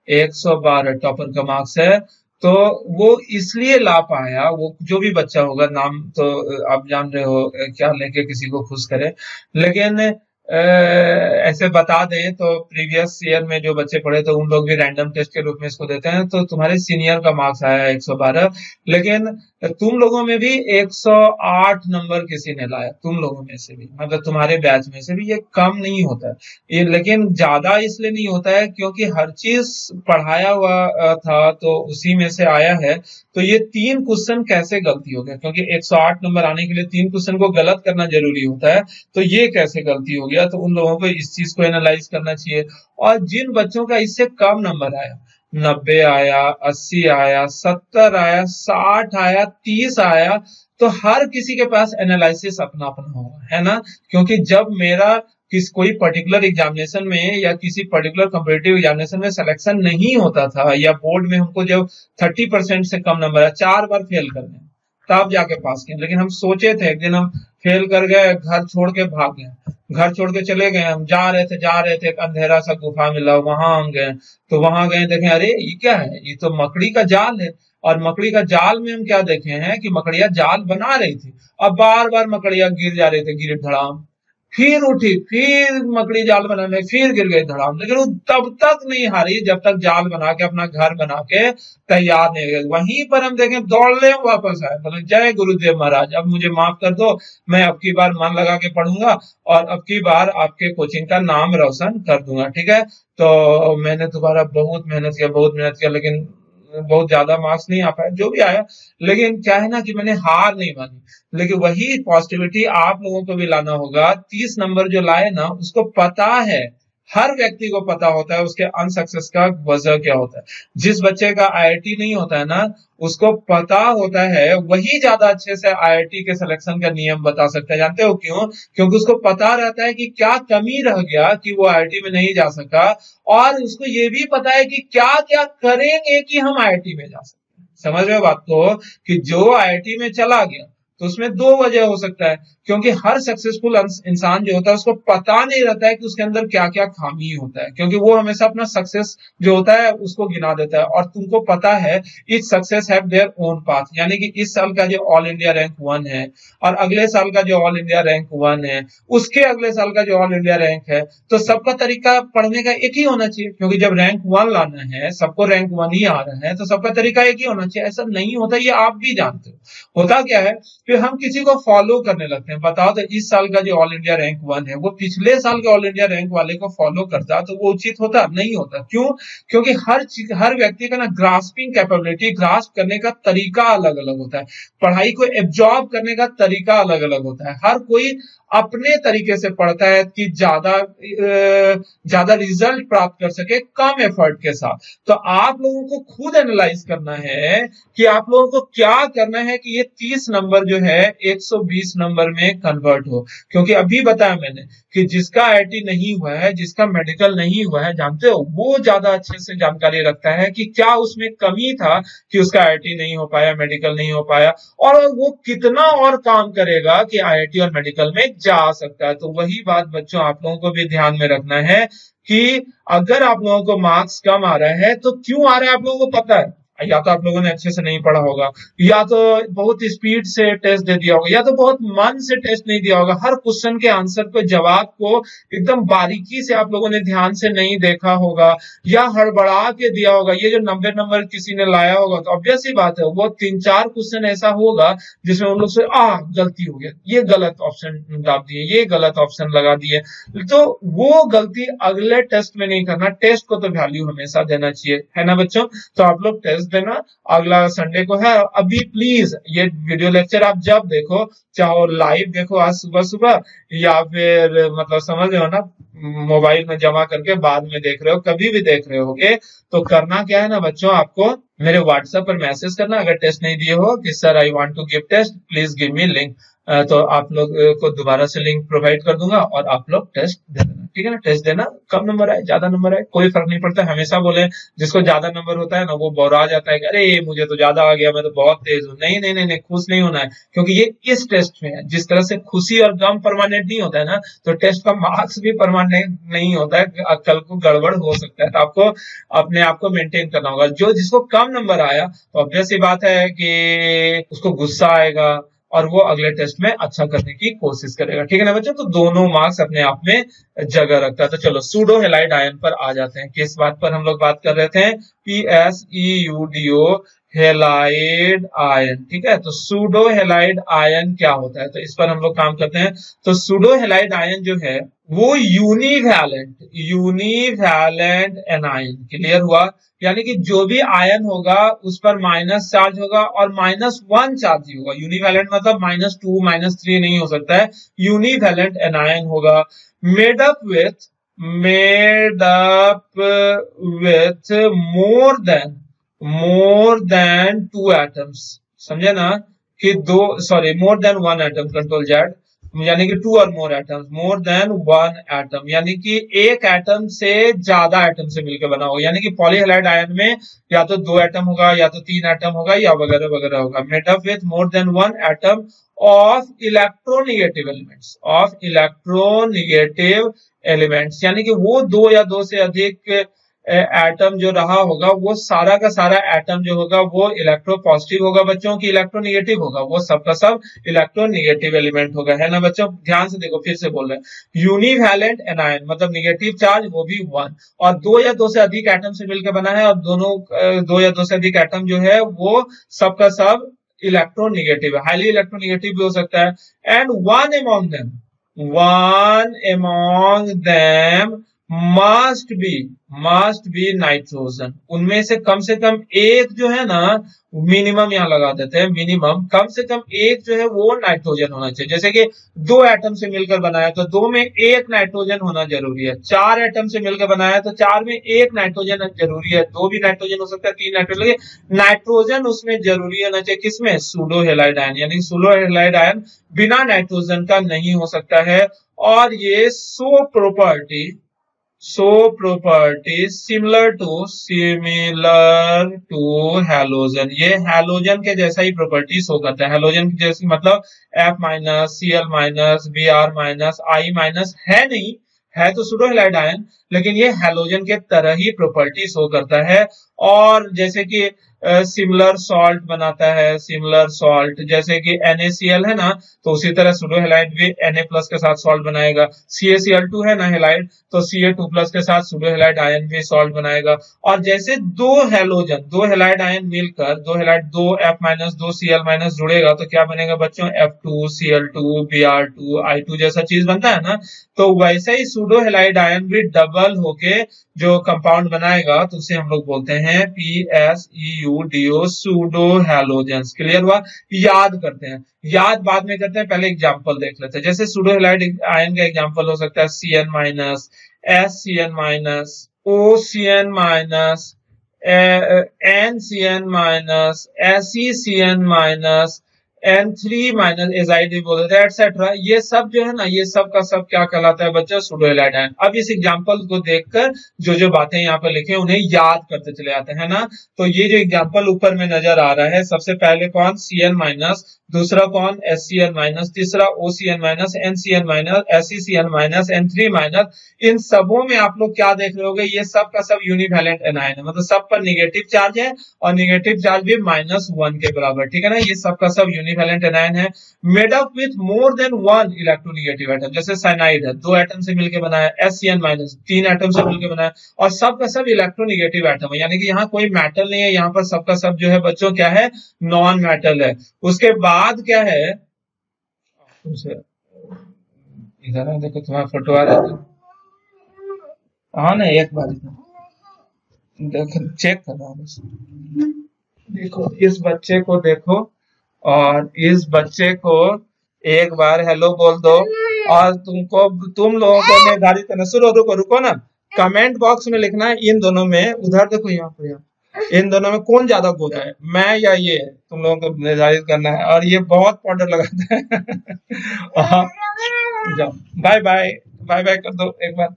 112 टॉपर का मार्क्स है। तो वो इसलिए ला पाया, वो जो भी बच्चा होगा, नाम तो आप जान रहे हो, क्या लेके किसी को खुश करे, लेकिन ऐसे बता दें तो प्रीवियस ईयर में जो बच्चे पढ़े तो उन लोग भी रैंडम टेस्ट के रूप में इसको देते हैं। तो तुम्हारे सीनियर का मार्क्स आया 112, लेकिन तुम लोगों में भी 108 नंबर किसी ने लाया, तुम लोगों में से भी, मतलब तुम्हारे बैच में से भी। ये कम नहीं होता है ये, लेकिन ज्यादा इसलिए नहीं होता है क्योंकि हर चीज पढ़ाया हुआ था तो उसी में से आया है। तो ये 3 क्वेश्चन कैसे गलती हो गया, क्योंकि 108 नंबर आने के लिए 3 क्वेश्चन को गलत करना जरूरी होता है, तो ये कैसे गलती हो गया, तो उन लोगों को इस चीज को एनालाइज करना चाहिए। और जिन बच्चों का इससे कम नंबर आया, 90 आया, 80 आया, 70 आया, 60 आया, 30 आया, तो हर किसी के पास एनालिसिस अपना अपना होगा, है ना। क्योंकि जब मेरा कोई पर्टिकुलर एग्जामिनेशन में या किसी पर्टिकुलर कॉम्पिटिटिव एग्जामिनेशन में सिलेक्शन नहीं होता था, या बोर्ड में हमको जब 30% से कम नंबर है, 4 बार फेल कर गए तब जाके पास किए, लेकिन हम सोचे थे एक दिन हम फेल कर गए, घर छोड़ के भाग गए, घर छोड़ के चले गए। हम जा रहे थे एक अंधेरा सा गुफा मिला, वहां हम गए, तो वहां गए, देखें अरे ये क्या है, ये तो मकड़ी का जाल है। और मकड़ी का जाल में हम क्या देखे हैं कि मकड़िया जाल बना रही थी, अब बार बार मकड़िया गिर जा रहे थे, गिर धड़ाम, फिर उठी, फिर मकड़ी जाल बनाने, फिर गिर गई धड़ाम, लेकिन वो तब तक नहीं हारी जब तक जाल बना के अपना घर बना के तैयार नहीं गए। वहीं पर हम देखें दौड़ले वापस आए, बोले जय गुरुदेव महाराज, अब मुझे माफ कर दो, मैं अब की बार मन लगा के पढ़ूंगा और अब की बार आपके कोचिंग का नाम रोशन कर दूंगा, ठीक है। तो मैंने दोबारा बहुत मेहनत किया, लेकिन बहुत ज्यादा मार्क्स नहीं आ पाए, जो भी आया, लेकिन क्या है ना कि मैंने हार नहीं मानी। लेकिन वही पॉजिटिविटी आप लोगों को भी लाना होगा। 30 नंबर जो लाए ना, उसको पता है, हर व्यक्ति को पता होता है उसके अनसक्सेस का वजह क्या होता है। जिस बच्चे का IIT नहीं होता है ना, उसको पता होता है, वही ज्यादा अच्छे से IIT के सिलेक्शन का नियम बता सकता है। जानते हो क्यों? क्योंकि उसको पता रहता है कि क्या कमी रह गया कि वो IIT में नहीं जा सका, और उसको ये भी पता है कि क्या क्या करेंगे कि हम IIT में जा सकते। समझ रहे हो बात को, कि जो IIT में चला गया तो उसमें 2 वजह हो सकता है, क्योंकि हर सक्सेसफुल इंसान जो होता है उसको पता नहीं रहता है कि उसके अंदर क्या क्या खामी होता है, क्योंकि वो हमेशा अपना सक्सेस जो होता है उसको गिना देता है। और तुमको पता है each success have their own path, यानी कि इस साल का जो ऑल इंडिया रैंक 1 है और अगले साल का जो ऑल इंडिया रैंक 1 है, उसके अगले साल का जो ऑल इंडिया रैंक है, तो सबका तरीका पढ़ने का एक ही होना चाहिए। क्योंकि जब रैंक 1 लाना है, सबको रैंक 1 ही आ रहा है, तो सबका तरीका एक ही होना चाहिए। ऐसा नहीं होता, ये आप भी जानते हो। होता क्या है, फिर हम किसी को फॉलो करने लगते हैं। बताओ तो इस साल का जो ऑल इंडिया रैंक 1 है वो पिछले साल के ऑल इंडिया रैंक वाले को फॉलो करता तो वो उचित होता? नहीं होता। क्यों? क्योंकि हर व्यक्ति का ना ग्रास्पिंग कैपेबिलिटी, ग्रास्प करने का तरीका अलग अलग होता है, पढ़ाई को एब्जॉर्ब करने का तरीका अलग अलग होता है। हर कोई अपने तरीके से पढ़ता है कि ज्यादा रिजल्ट प्राप्त कर सके कम एफर्ट के साथ। तो आप लोगों को खुद एनालाइज करना है कि आप लोगों को क्या करना है कि ये 30 नंबर जो है 120 नंबर में कन्वर्ट हो। क्योंकि अभी बताया मैंने कि जिसका IIT नहीं हुआ है, जिसका मेडिकल नहीं हुआ है, जानते हो, वो ज्यादा अच्छे से जानकारी रखता है कि क्या उसमें कमी था कि उसका IIT नहीं हो पाया, मेडिकल नहीं हो पाया, और वो कितना और काम करेगा कि IIT और मेडिकल में जा सकता है। तो वही बात बच्चों आप लोगों को भी ध्यान में रखना है कि अगर आप लोगों को मार्क्स कम आ रहा है तो क्यों आ रहा है आप लोगों को पता है। या तो आप लोगों ने अच्छे से नहीं पढ़ा होगा, या तो बहुत स्पीड से टेस्ट दे दिया होगा, या तो बहुत मन से टेस्ट नहीं दिया होगा, हर क्वेश्चन के आंसर पे जवाब को एकदम बारीकी से आप लोगों ने ध्यान से नहीं देखा होगा, या हड़बड़ा के दिया होगा। ये जो नंबर नंबर किसी ने लाया होगा तो ऑब्वियस ही बात है वो 3-4 क्वेश्चन ऐसा होगा जिसमें उन लोग से गलती हो गया, ये गलत ऑप्शन डाल दिए, ये गलत ऑप्शन लगा दिए। तो वो गलती अगले टेस्ट में नहीं करना, टेस्ट को तो वैल्यू हमेशा देना चाहिए, है ना बच्चों। तो आप लोग टेस्ट देना, अगला संडे को है। अभी प्लीज ये वीडियो लेक्चर आप जब देखो, चाहे लाइव देखो आज सुबह सुबह, या फिर मतलब समझ रहे हो ना, मोबाइल में जमा करके बाद में देख रहे हो, कभी भी देख रहे होगे, तो करना क्या है ना बच्चों, आपको मेरे व्हाट्सएप पर मैसेज करना अगर टेस्ट नहीं दिए हो कि sir I want to give test, please give me link. तो आप लोग को दोबारा से लिंक प्रोवाइड कर दूंगा और आप लोग टेस्ट दे देना, ठीक है ना। टेस्ट देना, कम नंबर आए ज्यादा नंबर आए कोई फर्क नहीं पड़ता। हमेशा बोले जिसको ज्यादा नंबर होता है ना वो बौरा जाता है कि अरे मुझे तो ज्यादा आ गया, मैं तो बहुत तेज हूँ। नहीं नहीं नहीं नहीं, खुश नहीं होना है, क्योंकि ये इस टेस्ट में है। जिस तरह से खुशी और गम परमानेंट नहीं होता है ना, तो टेस्ट का मार्क्स भी परमानेंट नहीं होता है, कल को गड़बड़ हो सकता है। तो आपको अपने आप को मेंटेन करना होगा। जो जिसको कम नंबर आया तो ऑब्वियस सी बात है कि उसको गुस्सा आएगा और वो अगले टेस्ट में अच्छा करने की कोशिश करेगा, ठीक है ना बच्चों। तो दोनों मार्क्स अपने आप में जगह रखता है। तो चलो सूडो हेलाइड आयन पर आ जाते हैं। किस बात पर हम लोग बात कर रहे थे? PSEUDO हेलाइड आयन, ठीक है। तो सूडो हेलाइड आयन क्या होता है, तो इस पर हम लोग काम करते हैं। तो सूडो हेलाइड आयन जो है वो यूनिवैलेंट एनायन, क्लियर हुआ। यानी कि जो भी आयन होगा उस पर माइनस चार्ज होगा और -1 चार्ज ही होगा। यूनिवैलेंट मतलब -2 -3 नहीं हो सकता है, यूनिवैलेंट एनायन होगा। Made up with more than 2 atoms, समझे ना, कि more than 1 atom, control Z, यानी कि 2 और मोर एटम्स, मोर देन 1 एटम, यानी कि एक एटम से ज्यादा एटम से मिलकर बना होगा। यानी कि पॉलीहेलाइड आयन में या तो 2 एटम होगा, या तो 3 एटम होगा, या वगैरह वगैरह होगा। Made up with more than 1 atom of electronegative elements, यानी कि वो 2 या 2 से अधिक एटम जो रहा होगा, वो सारा का सारा एटम जो होगा वो इलेक्ट्रोपॉजिटिव होगा बच्चों की, इलेक्ट्रोनिगेटिव होगा, वो सबका सब इलेक्ट्रोनिगेटिव एलिमेंट होगा, है ना बच्चों। ध्यान से देखो, फिर से बोल रहे हैं, यूनिवैलेंट एनायन मतलब निगेटिव चार्ज, वो भी 1, और 2 या 2 से अधिक एटम से मिलकर बना है, और दोनों 2 या 2 से अधिक एटम जो है वो सबका सब इलेक्ट्रोनिगेटिव है, हाईली इलेक्ट्रोनिगेटिव भी हो सकता है। And one among them must be nitrogen, उनमें से कम एक जो है ना, मिनिमम यहां लगा देते हैं, मिनिमम कम से कम एक जो है वो नाइट्रोजन होना चाहिए। जैसे कि 2 एटम से मिलकर बनाया तो 2 में 1 नाइट्रोजन होना जरूरी है। 4 एटम से मिलकर बनाया तो 4 में 1 नाइट्रोजन जरूरी है। 2 भी नाइट्रोजन हो सकता है, 3 नाइट्रोजन, नाइट्रोजन उसमें जरूरी होना चाहिए। किसमें? सूडो हेलाइड आयन, यानी सूडो हेलाइड आयन बिना नाइट्रोजन का नहीं हो सकता है। और ये show property similar to halogen, ये हैलोजन के जैसा ही प्रॉपर्टी शो करता है। हैलोजन की जैसी मतलब F-, Cl-, Br-, I- है नहीं, है तो सूडो हेलाइड आयन, लेकिन ये हैलोजन के तरह ही प्रॉपर्टी शो करता है। और जैसे कि सिमिलर सॉल्ट बनाता है, सिमिलर सॉल्ट जैसे कि NaCl है ना, तो उसी तरह सूडो हेलाइड भी Na+ के साथ सॉल्ट बनाएगा। CaCl2 है ना हेलाइड, तो Ca2+ के साथ सूडो हेलाइड आयन भी सॉल्ट बनाएगा। और जैसे दो हेलाइड आयन मिलकर, 2 F-, 2 Cl- जुड़ेगा तो क्या बनेगा बच्चों? F2Cl2 Br2 I2 जैसा चीज बनता है ना। तो वैसे ही सूडो हेलाइड आयन भी डबल होके जो कंपाउंड बनाएगा तो उसे हम लोग बोलते हैं PSEUDO सूडो हैलोजेंस, क्लियर हुआ। याद करते हैं, याद बाद में करते हैं, पहले एग्जांपल देख लेते हैं। जैसे सूडो हेलाइड आयन का एग्जांपल हो सकता है CN-, SCN-, OCN-, NCN-, SECN-, N3 minus azide भी बोल देते हैं एटसेट्रा। ये सब जो है ना, ये सब का सब क्या कहलाता है बच्चों, सूडो हैलाइड आयन। अब इस एग्जांपल को देखकर जो जो बातें यहाँ पर लिखे उन्हें याद करते चले आते हैं ना। तो ये जो एग्जांपल ऊपर में नजर आ रहा है, सबसे पहले कौन, Cn माइनस, दूसरा कौन, SCn माइनस, तीसरा OCn minus, NCn minus, SeCn minus, N3 minus. इन सबों में आप लोग क्या देख रहे होगे, ये सब का सब यूनिवैलेंट एनायन है, मतलब सब पर निगेटिव चार्ज है और निगेटिव चार्ज भी -1 के बराबर, ठीक है ना। ये सब का सब यूनिवैलेंट एनायन है, made up with more than 1 electronegative atom. जैसे साइनाइड है, 2 एटम से मिलकर बना है, SCn माइनस 3 एटम से मिलकर बना है, और सब का सब इलेक्ट्रोनेगेटिव एटम है, यानी कि यहाँ कोई मेटल नहीं है, यहाँ पर सबका सब जो है बच्चों क्या है, नॉन मेटल है। उसके बाद क्या है, इधर है, देखो तुम्हारा फोटो आ रहा है, हाँ ना, एक बार देखो, चेक कर रहा हूँ बस। देखो इस बच्चे को देखो, और इस बच्चे को एक बार हेलो बोल दो, और तुम लोगों को निर्धारित करना, सुनो, रुको रुको ना, कमेंट बॉक्स में लिखना है इन दोनों में, उधर देखो, यहाँ पर, यहाँ इन दोनों में कौन ज्यादा गोरा है, मैं या ये, तुम लोगों को निर्धारित करना है। और ये बहुत पाउडर लगाता है। जाओ, बाय बाय, बाय बाय कर दो एक बार।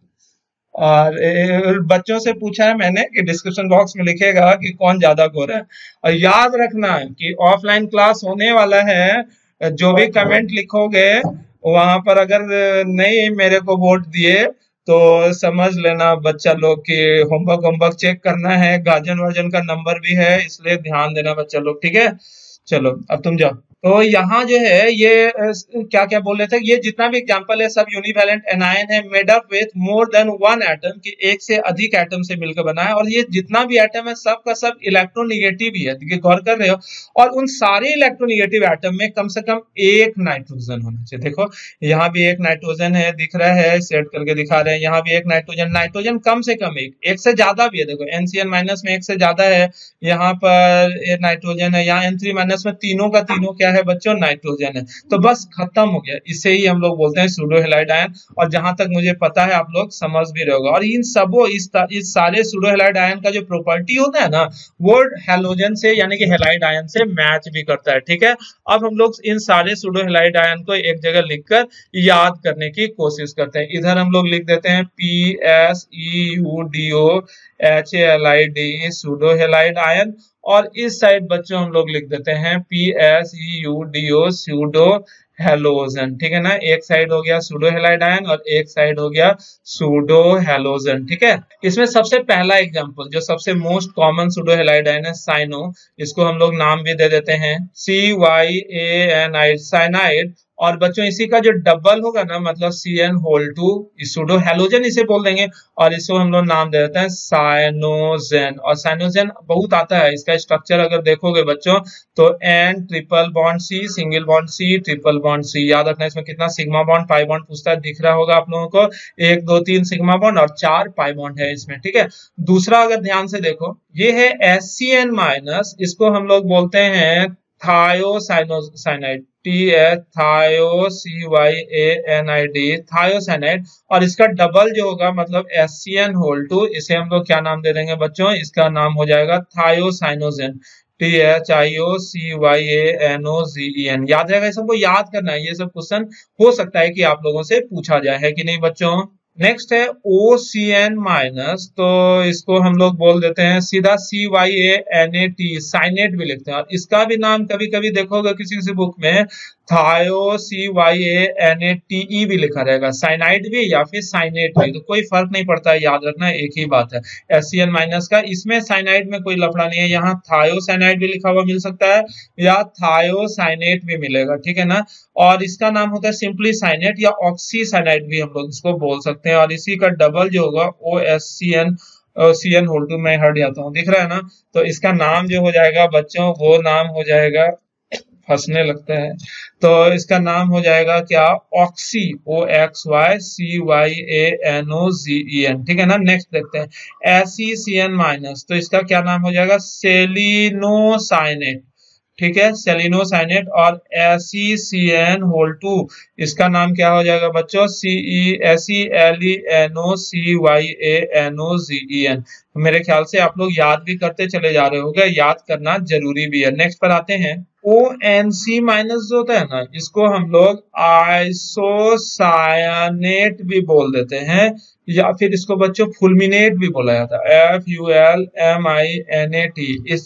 और बच्चों से पूछा है मैंने कि डिस्क्रिप्शन बॉक्स में लिखेगा कि कौन ज्यादा गोरा है। और याद रखना कि ऑफलाइन क्लास होने वाला है, जो भी कमेंट लिखोगे वहां पर अगर नहीं मेरे को वोट दिए तो समझ लेना बच्चा लोग कि होमवर्क चेक करना है, गार्जियन वर्जन का नंबर भी है, इसलिए ध्यान देना बच्चा लोग, ठीक है। चलो अब तुम जाओ। तो यहाँ जो है ये क्या क्या बोल रहे थे, ये जितना भी एग्जांपल है सब यूनिवैलेंट एनायन है, made up with more than 1 atom, कि एक से अधिक एटम से मिलकर बना है, और ये जितना भी एटम है सब का सब इलेक्ट्रोनेगेटिव ही है, देखिए गौर कर रहे हो। और उन सारे इलेक्ट्रोनेगेटिव एटम में कम से कम एक नाइट्रोजन होना चाहिए। देखो यहाँ भी एक नाइट्रोजन है, दिख रहा है, सेट करके दिखा रहे हैं, यहाँ भी एक नाइट्रोजन, नाइट्रोजन कम से कम एक से ज्यादा भी है, देखो NCn माइनस में एक से ज्यादा है, यहाँ पर नाइट्रोजन है, यहाँ N3 माइनस में तीनों का तीनों क्या है बच्चों, नाइट्रोजन है। तो बस खत्म हो गया, इसे ही हम लोग बोलते हैं सूडो हैलाइड आयन। और जहां तक मुझे पता है आप लोग समझ भी रहे होगा। और इन सबों इस सारे सूडो हैलाइड आयन का जो प्रॉपर्टी होता है ना, वो हैलोजन से यानी कि हैलाइड आयन से मैच भी करता है, ठीक है। अब हम लोग इन सारे सूडो हैलाइड आयन को एक जगह लिखकर याद करने की कोशिश करते हैं। इधर हम लोग लिख देते हैं PSEUDO HALID pseudo halide ion, और इस साइड बच्चों हम लोग लिख देते हैं PSEUDO सूडो हैलोजन, ठीक है ना। एक साइड हो गया सूडो हैलाइड आयन और एक साइड हो गया सूडो हैलोजन, ठीक है। इसमें सबसे पहला एग्जांपल जो सबसे most common pseudo halide ion है, साइनो, इसको हम लोग नाम भी दे देते हैं CYANI, साइनाइड। और बच्चों इसी का जो डबल होगा ना, मतलब CN2, सूडो हैलोजन इसे बोल देंगे, और इसको हम लोग नाम दे देते हैं साइनोजेन। और साइनोजेन बहुत आता है, इसका स्ट्रक्चर अगर देखोगे बच्चों तो N triple bond C, single bond C, triple bond C। याद रखना इसमें कितना सिग्मा बॉन्ड पाई बॉन्ड पूछता है, दिख रहा होगा आप लोगों को, 1 2 3 सिग्मा बॉन्ड और 4 पाई बॉन्ड है इसमें, ठीक है। दूसरा अगर ध्यान से देखो, ये है SCN माइनस, इसको हम लोग बोलते हैं थायोसाइनाइड, THIOCYANID, थायोसाइनाइड। और इसका डबल जो होगा मतलब SCN2, इसे हम लोग क्या नाम दे देंगे बच्चों, इसका नाम हो जाएगा थायोसाइनोजेन, THIOCYANOZEN। याद रहेगा, सबको याद करना है, ये सब क्वेश्चन हो सकता है कि आप लोगों से पूछा जाए, है कि नहीं बच्चों। नेक्स्ट है OCN माइनस, तो इसको हम लोग बोल देते हैं सीधा CYANAT, साइनेट भी लिखते हैं। और इसका भी नाम कभी कभी देखोगे किसी किसी बुक में CYANATE भी लिखा रहेगा, साइनाइड भी या फिर साइनेट भी, तो कोई फर्क नहीं पड़ता है, याद रखना एक ही बात है। SCN माइनस का, इसमें साइनाइड में कोई लफड़ा नहीं है, यहाँ थायोसाइनाइड भी लिखा हुआ मिल सकता है या थायोसाइनेट भी मिलेगा, ठीक है ना। और इसका नाम होता है सिंपली साइनेट या ऑक्सीसाइनाइड भी हम लोग इसको बोल सकते हैं। और इसी का डबल जो होगा OSCN, CN2 में हट जाता हूँ, दिख रहा है ना। तो इसका नाम जो हो जाएगा बच्चों, वो नाम हो जाएगा, फंसने लगता है, तो इसका नाम हो जाएगा क्या, ऑक्सी, OXYCYANOZEN, ठीक है ना। नेक्स्ट देखते हैं SECN माइनस, तो इसका क्या नाम हो जाएगा, सेलिनोसाइनेट, ठीक है, सेलिनोसाइनेट और SeCN2 इसका नाम क्या हो जाएगा बच्चों, CeLeNOCYANOGEN। मेरे ख्याल से आप लोग याद भी करते चले जा रहे होंगे, याद करना जरूरी भी है। नेक्स्ट पर आते हैं, ONC माइनस जो होता है ना, इसको हम लोग आइसोसायानेट भी बोल देते हैं, या फिर इसको बच्चों फुलमिनेट भी बोला जाता है, FULMINAT।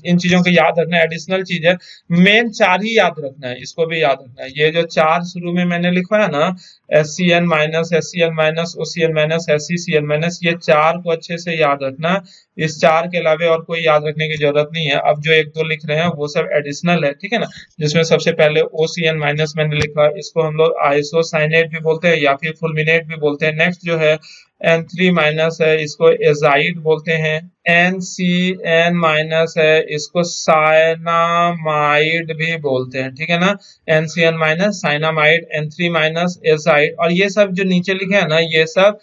इन चीजों को याद रखना, एडिशनल चीज है। मेन 4 ही याद रखना है, इसको भी याद रखना है। ये जो 4 शुरू में मैंने लिखा है ना, SCN minus, SCN minus, OCN minus, SCCN minus, ये 4 को अच्छे से याद रखना। इस 4 के अलावा और कोई याद रखने की जरूरत नहीं है। अब जो 1-2 लिख रहे हैं वो सब एडिशनल है, ठीक है ना, जिसमें सबसे पहले OCN माइनस मैंने लिखा, इसको हम लोग आइसोसाइनेट भी बोलते हैं या फिर फुलमिनेट भी बोलते हैं। नेक्स्ट जो है N3 माइनस है, इसको एजाइड बोलते हैं। NCN माइनस है, इसको साइनामाइड भी बोलते हैं, ठीक है ना, NCN minus, cyanamide, N3 minus, azide. और ये सब जो नीचे लिखे हैं ना, ये सब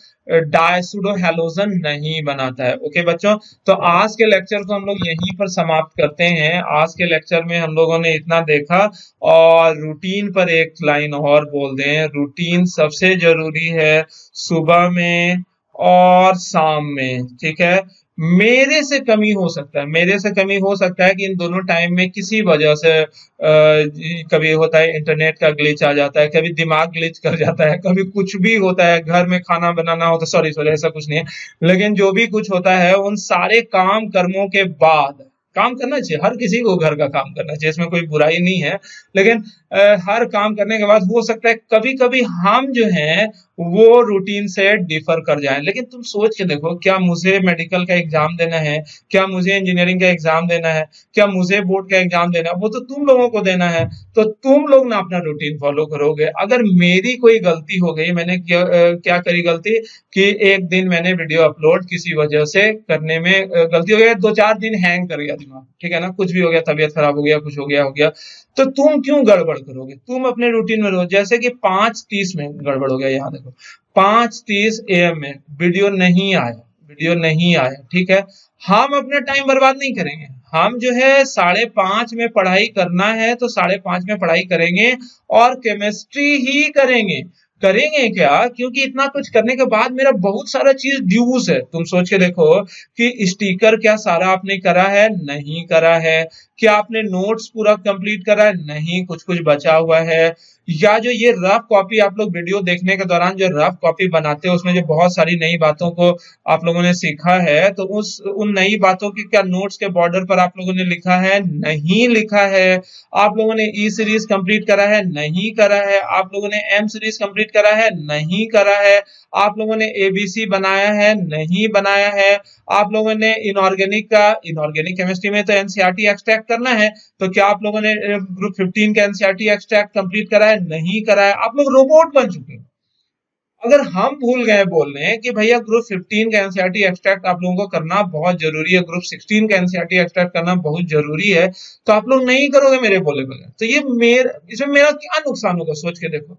डाइसुडो हैलोजन नहीं बनाता है। ओके बच्चों, तो आज के लेक्चर को हम लोग यहीं पर समाप्त करते हैं। आज के लेक्चर में हम लोगों ने इतना देखा, और रूटीन पर एक लाइन और बोल दें। रूटीन सबसे जरूरी है सुबह में और शाम में, ठीक है। मेरे से कमी हो सकता है, मेरे से कमी हो सकता है कि इन दोनों टाइम में किसी वजह से कभी होता है इंटरनेट का ग्लिच आ जाता है, कभी दिमाग ग्लिच कर जाता है, कभी कुछ भी होता है, घर में खाना बनाना होता है, सॉरी ऐसा कुछ नहीं है। लेकिन जो भी कुछ होता है, उन सारे काम कर्मों के बाद काम करना चाहिए, हर किसी को घर का काम करना चाहिए, इसमें कोई बुराई नहीं है। लेकिन हर काम करने के बाद हो सकता है कभी कभी हम जो हैं वो रूटीन से डिफर कर जाएं। लेकिन तुम सोच के देखो, क्या मुझे मेडिकल का एग्जाम देना है, क्या मुझे इंजीनियरिंग का एग्जाम देना है, क्या मुझे बोर्ड का एग्जाम देना है, वो तो तुम लोगों को देना है। तो तुम लोग ना अपना रूटीन फॉलो करोगे। अगर मेरी कोई गलती हो गई, मैंने क्या करी गलती कि एक दिन मैंने वीडियो अपलोड किसी वजह से करने में गलती हो गई, 2-4 दिन हैंग कर गया दिमाग, ठीक है ना, कुछ भी हो गया, तबीयत खराब हो गया, कुछ हो गया, तो तुम क्यों गड़बड़ करोगे? तुम अपने रूटीन में रहो। जैसे कि 5:30 में गड़बड़ हो गया, यहाँ देखो 5:30 AM में वीडियो नहीं आया, ठीक है। हम अपना टाइम बर्बाद नहीं करेंगे। हम जो है 5:30 में पढ़ाई करना है तो 5:30 में पढ़ाई करेंगे, और केमिस्ट्री ही करेंगे क्या, क्योंकि इतना कुछ करने के बाद मेरा बहुत सारा चीज ड्यूज है। तुम सोच के देखो कि स्टिकर क्या सारा आपने करा है? नहीं करा है। क्या आपने नोट्स पूरा कंप्लीट करा है? नहीं, कुछ कुछ बचा हुआ है। या जो ये रफ कॉपी आप लोग वीडियो देखने के दौरान जो रफ कॉपी बनाते हो, उसमें जो बहुत सारी नई बातों को आप लोगों ने सीखा है, तो उन नई बातों की क्या नोट्स के बॉर्डर पर आप लोगों ने लिखा है? नहीं लिखा है। आप लोगों ने E सीरीज कंप्लीट करा है? नहीं करा है। आप लोगों ने M सीरीज कंप्लीट करा है? नहीं करा है। आप लोगों ने ABC बनाया है? नहीं बनाया है। आप लोगों ने इनऑर्गेनिक केमिस्ट्री में तो NCERT एक्सट्रैक्ट करना है, तो क्या आप लोगों ने ग्रुप 15 का NCERT एक्सट्रैक्ट कंप्लीट करा है? नहीं करा है। आप लोग रोबोट बन चुके हैं। अगर हम भूल गए बोलने कि भैया ग्रुप 15 का NCERT एक्सट्रैक्ट आप लोगों को करना बहुत जरूरी है, ग्रुप 16 का NCERT एक्सट्रैक्ट करना बहुत जरूरी है, तो आप लोग नहीं करोगे मेरे बोले बगैर, तो इसमें मेरा क्या नुकसान होगा? सोच के देखो।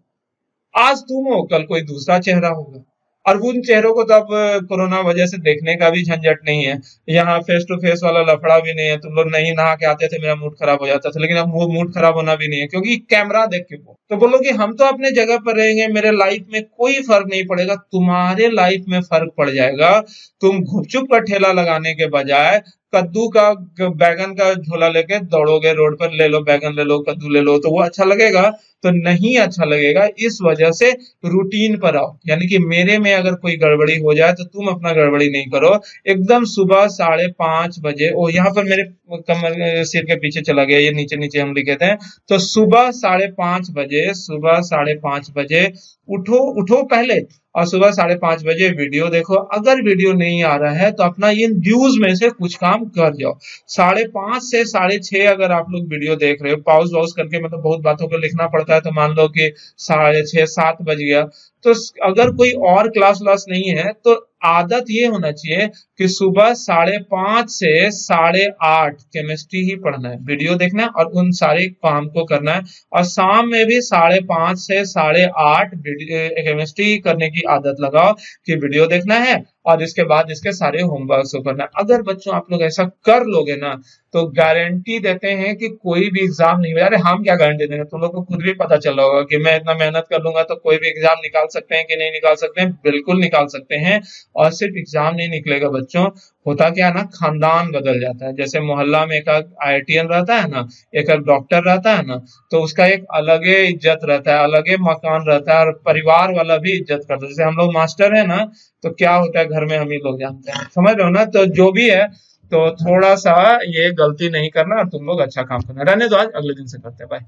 आज तुम हो, कल कोई दूसरा चेहरा होगा, और उन चेहरों को तो अब कोरोना वजह से देखने का भी झंझट नहीं है। यहाँ फेस टू फेस वाला लफड़ा भी नहीं है। तुम लोग नहीं नहा के आते थे, मेरा मूड खराब हो जाता था, लेकिन अब वो मूड खराब होना भी नहीं है, क्योंकि कैमरा देख के तो बोलोगे हम तो अपने जगह पर रहेंगे, मेरे लाइफ में कोई फर्क नहीं पड़ेगा। तुम्हारे लाइफ में फर्क पड़ जाएगा। तुम गुपचुप का ठेला लगाने के बजाय कद्दू का, बैगन का झोला लेके दौड़ोगे रोड पर, ले लो बैगन, ले लो कद्दू, ले लो, तो वो अच्छा लगेगा? तो नहीं अच्छा लगेगा। इस वजह से रूटीन पर आओ। यानी कि मेरे में अगर कोई गड़बड़ी हो जाए तो तुम अपना गड़बड़ी नहीं करो। एकदम सुबह 5:30 बजे, ओ यहाँ पर मेरे कमर सिर के पीछे चला गया, ये नीचे नीचे हम लिखे थे। तो सुबह 5:30 बजे उठो पहले, और सुबह 5:30 बजे वीडियो देखो। अगर वीडियो नहीं आ रहा है तो अपना इन ड्यूज में से कुछ काम कर जाओ। 5:30 से 6:30 अगर आप लोग वीडियो देख रहे हो, पॉज वॉज करके, मतलब बहुत बातों को लिखना पड़ता है, तो मान लो कि 6:30 7 बज गया, तो अगर कोई और क्लास नहीं है तो आदत ये होना चाहिए कि सुबह 5:30 से 8:30 केमिस्ट्री ही पढ़ना है, वीडियो देखना है और उन सारे काम को करना है। और शाम में भी 5:30 से 8:30 केमिस्ट्री करने की आदत लगाओ कि वीडियो देखना है और इसके बाद इसके सारे होमवर्क को करना है। अगर बच्चों आप लोग ऐसा कर लोगे ना तो गारंटी देते हैं कि कोई भी एग्जाम नहीं होगा। अरे हम क्या गारंटी देंगे, तुम लोग को खुद भी पता चला होगा कि मैं इतना मेहनत कर लूंगा तो कोई भी एग्जाम निकाल सकते हैं कि नहीं निकाल सकते हैं, बिल्कुल निकाल सकते हैं। और सिर्फ एग्जाम नहीं निकलेगा बच्चों, होता क्या है ना, खानदान बदल जाता है। जैसे मोहल्ला में एक IITN रहता है ना, एक डॉक्टर रहता है ना, तो उसका एक अलग ही इज्जत रहता है, अलग ही मकान रहता है और परिवार वाला भी इज्जत करता है। जैसे हम लोग मास्टर है ना, तो क्या होता है घर में हम ही लोग जानते हैं, समझ रहे हो ना। तो जो भी है तो थोड़ा सा ये गलती नहीं करना और तुम लोग अच्छा काम करना। रहने दो, आज अगले दिन से करते हैं। बाय।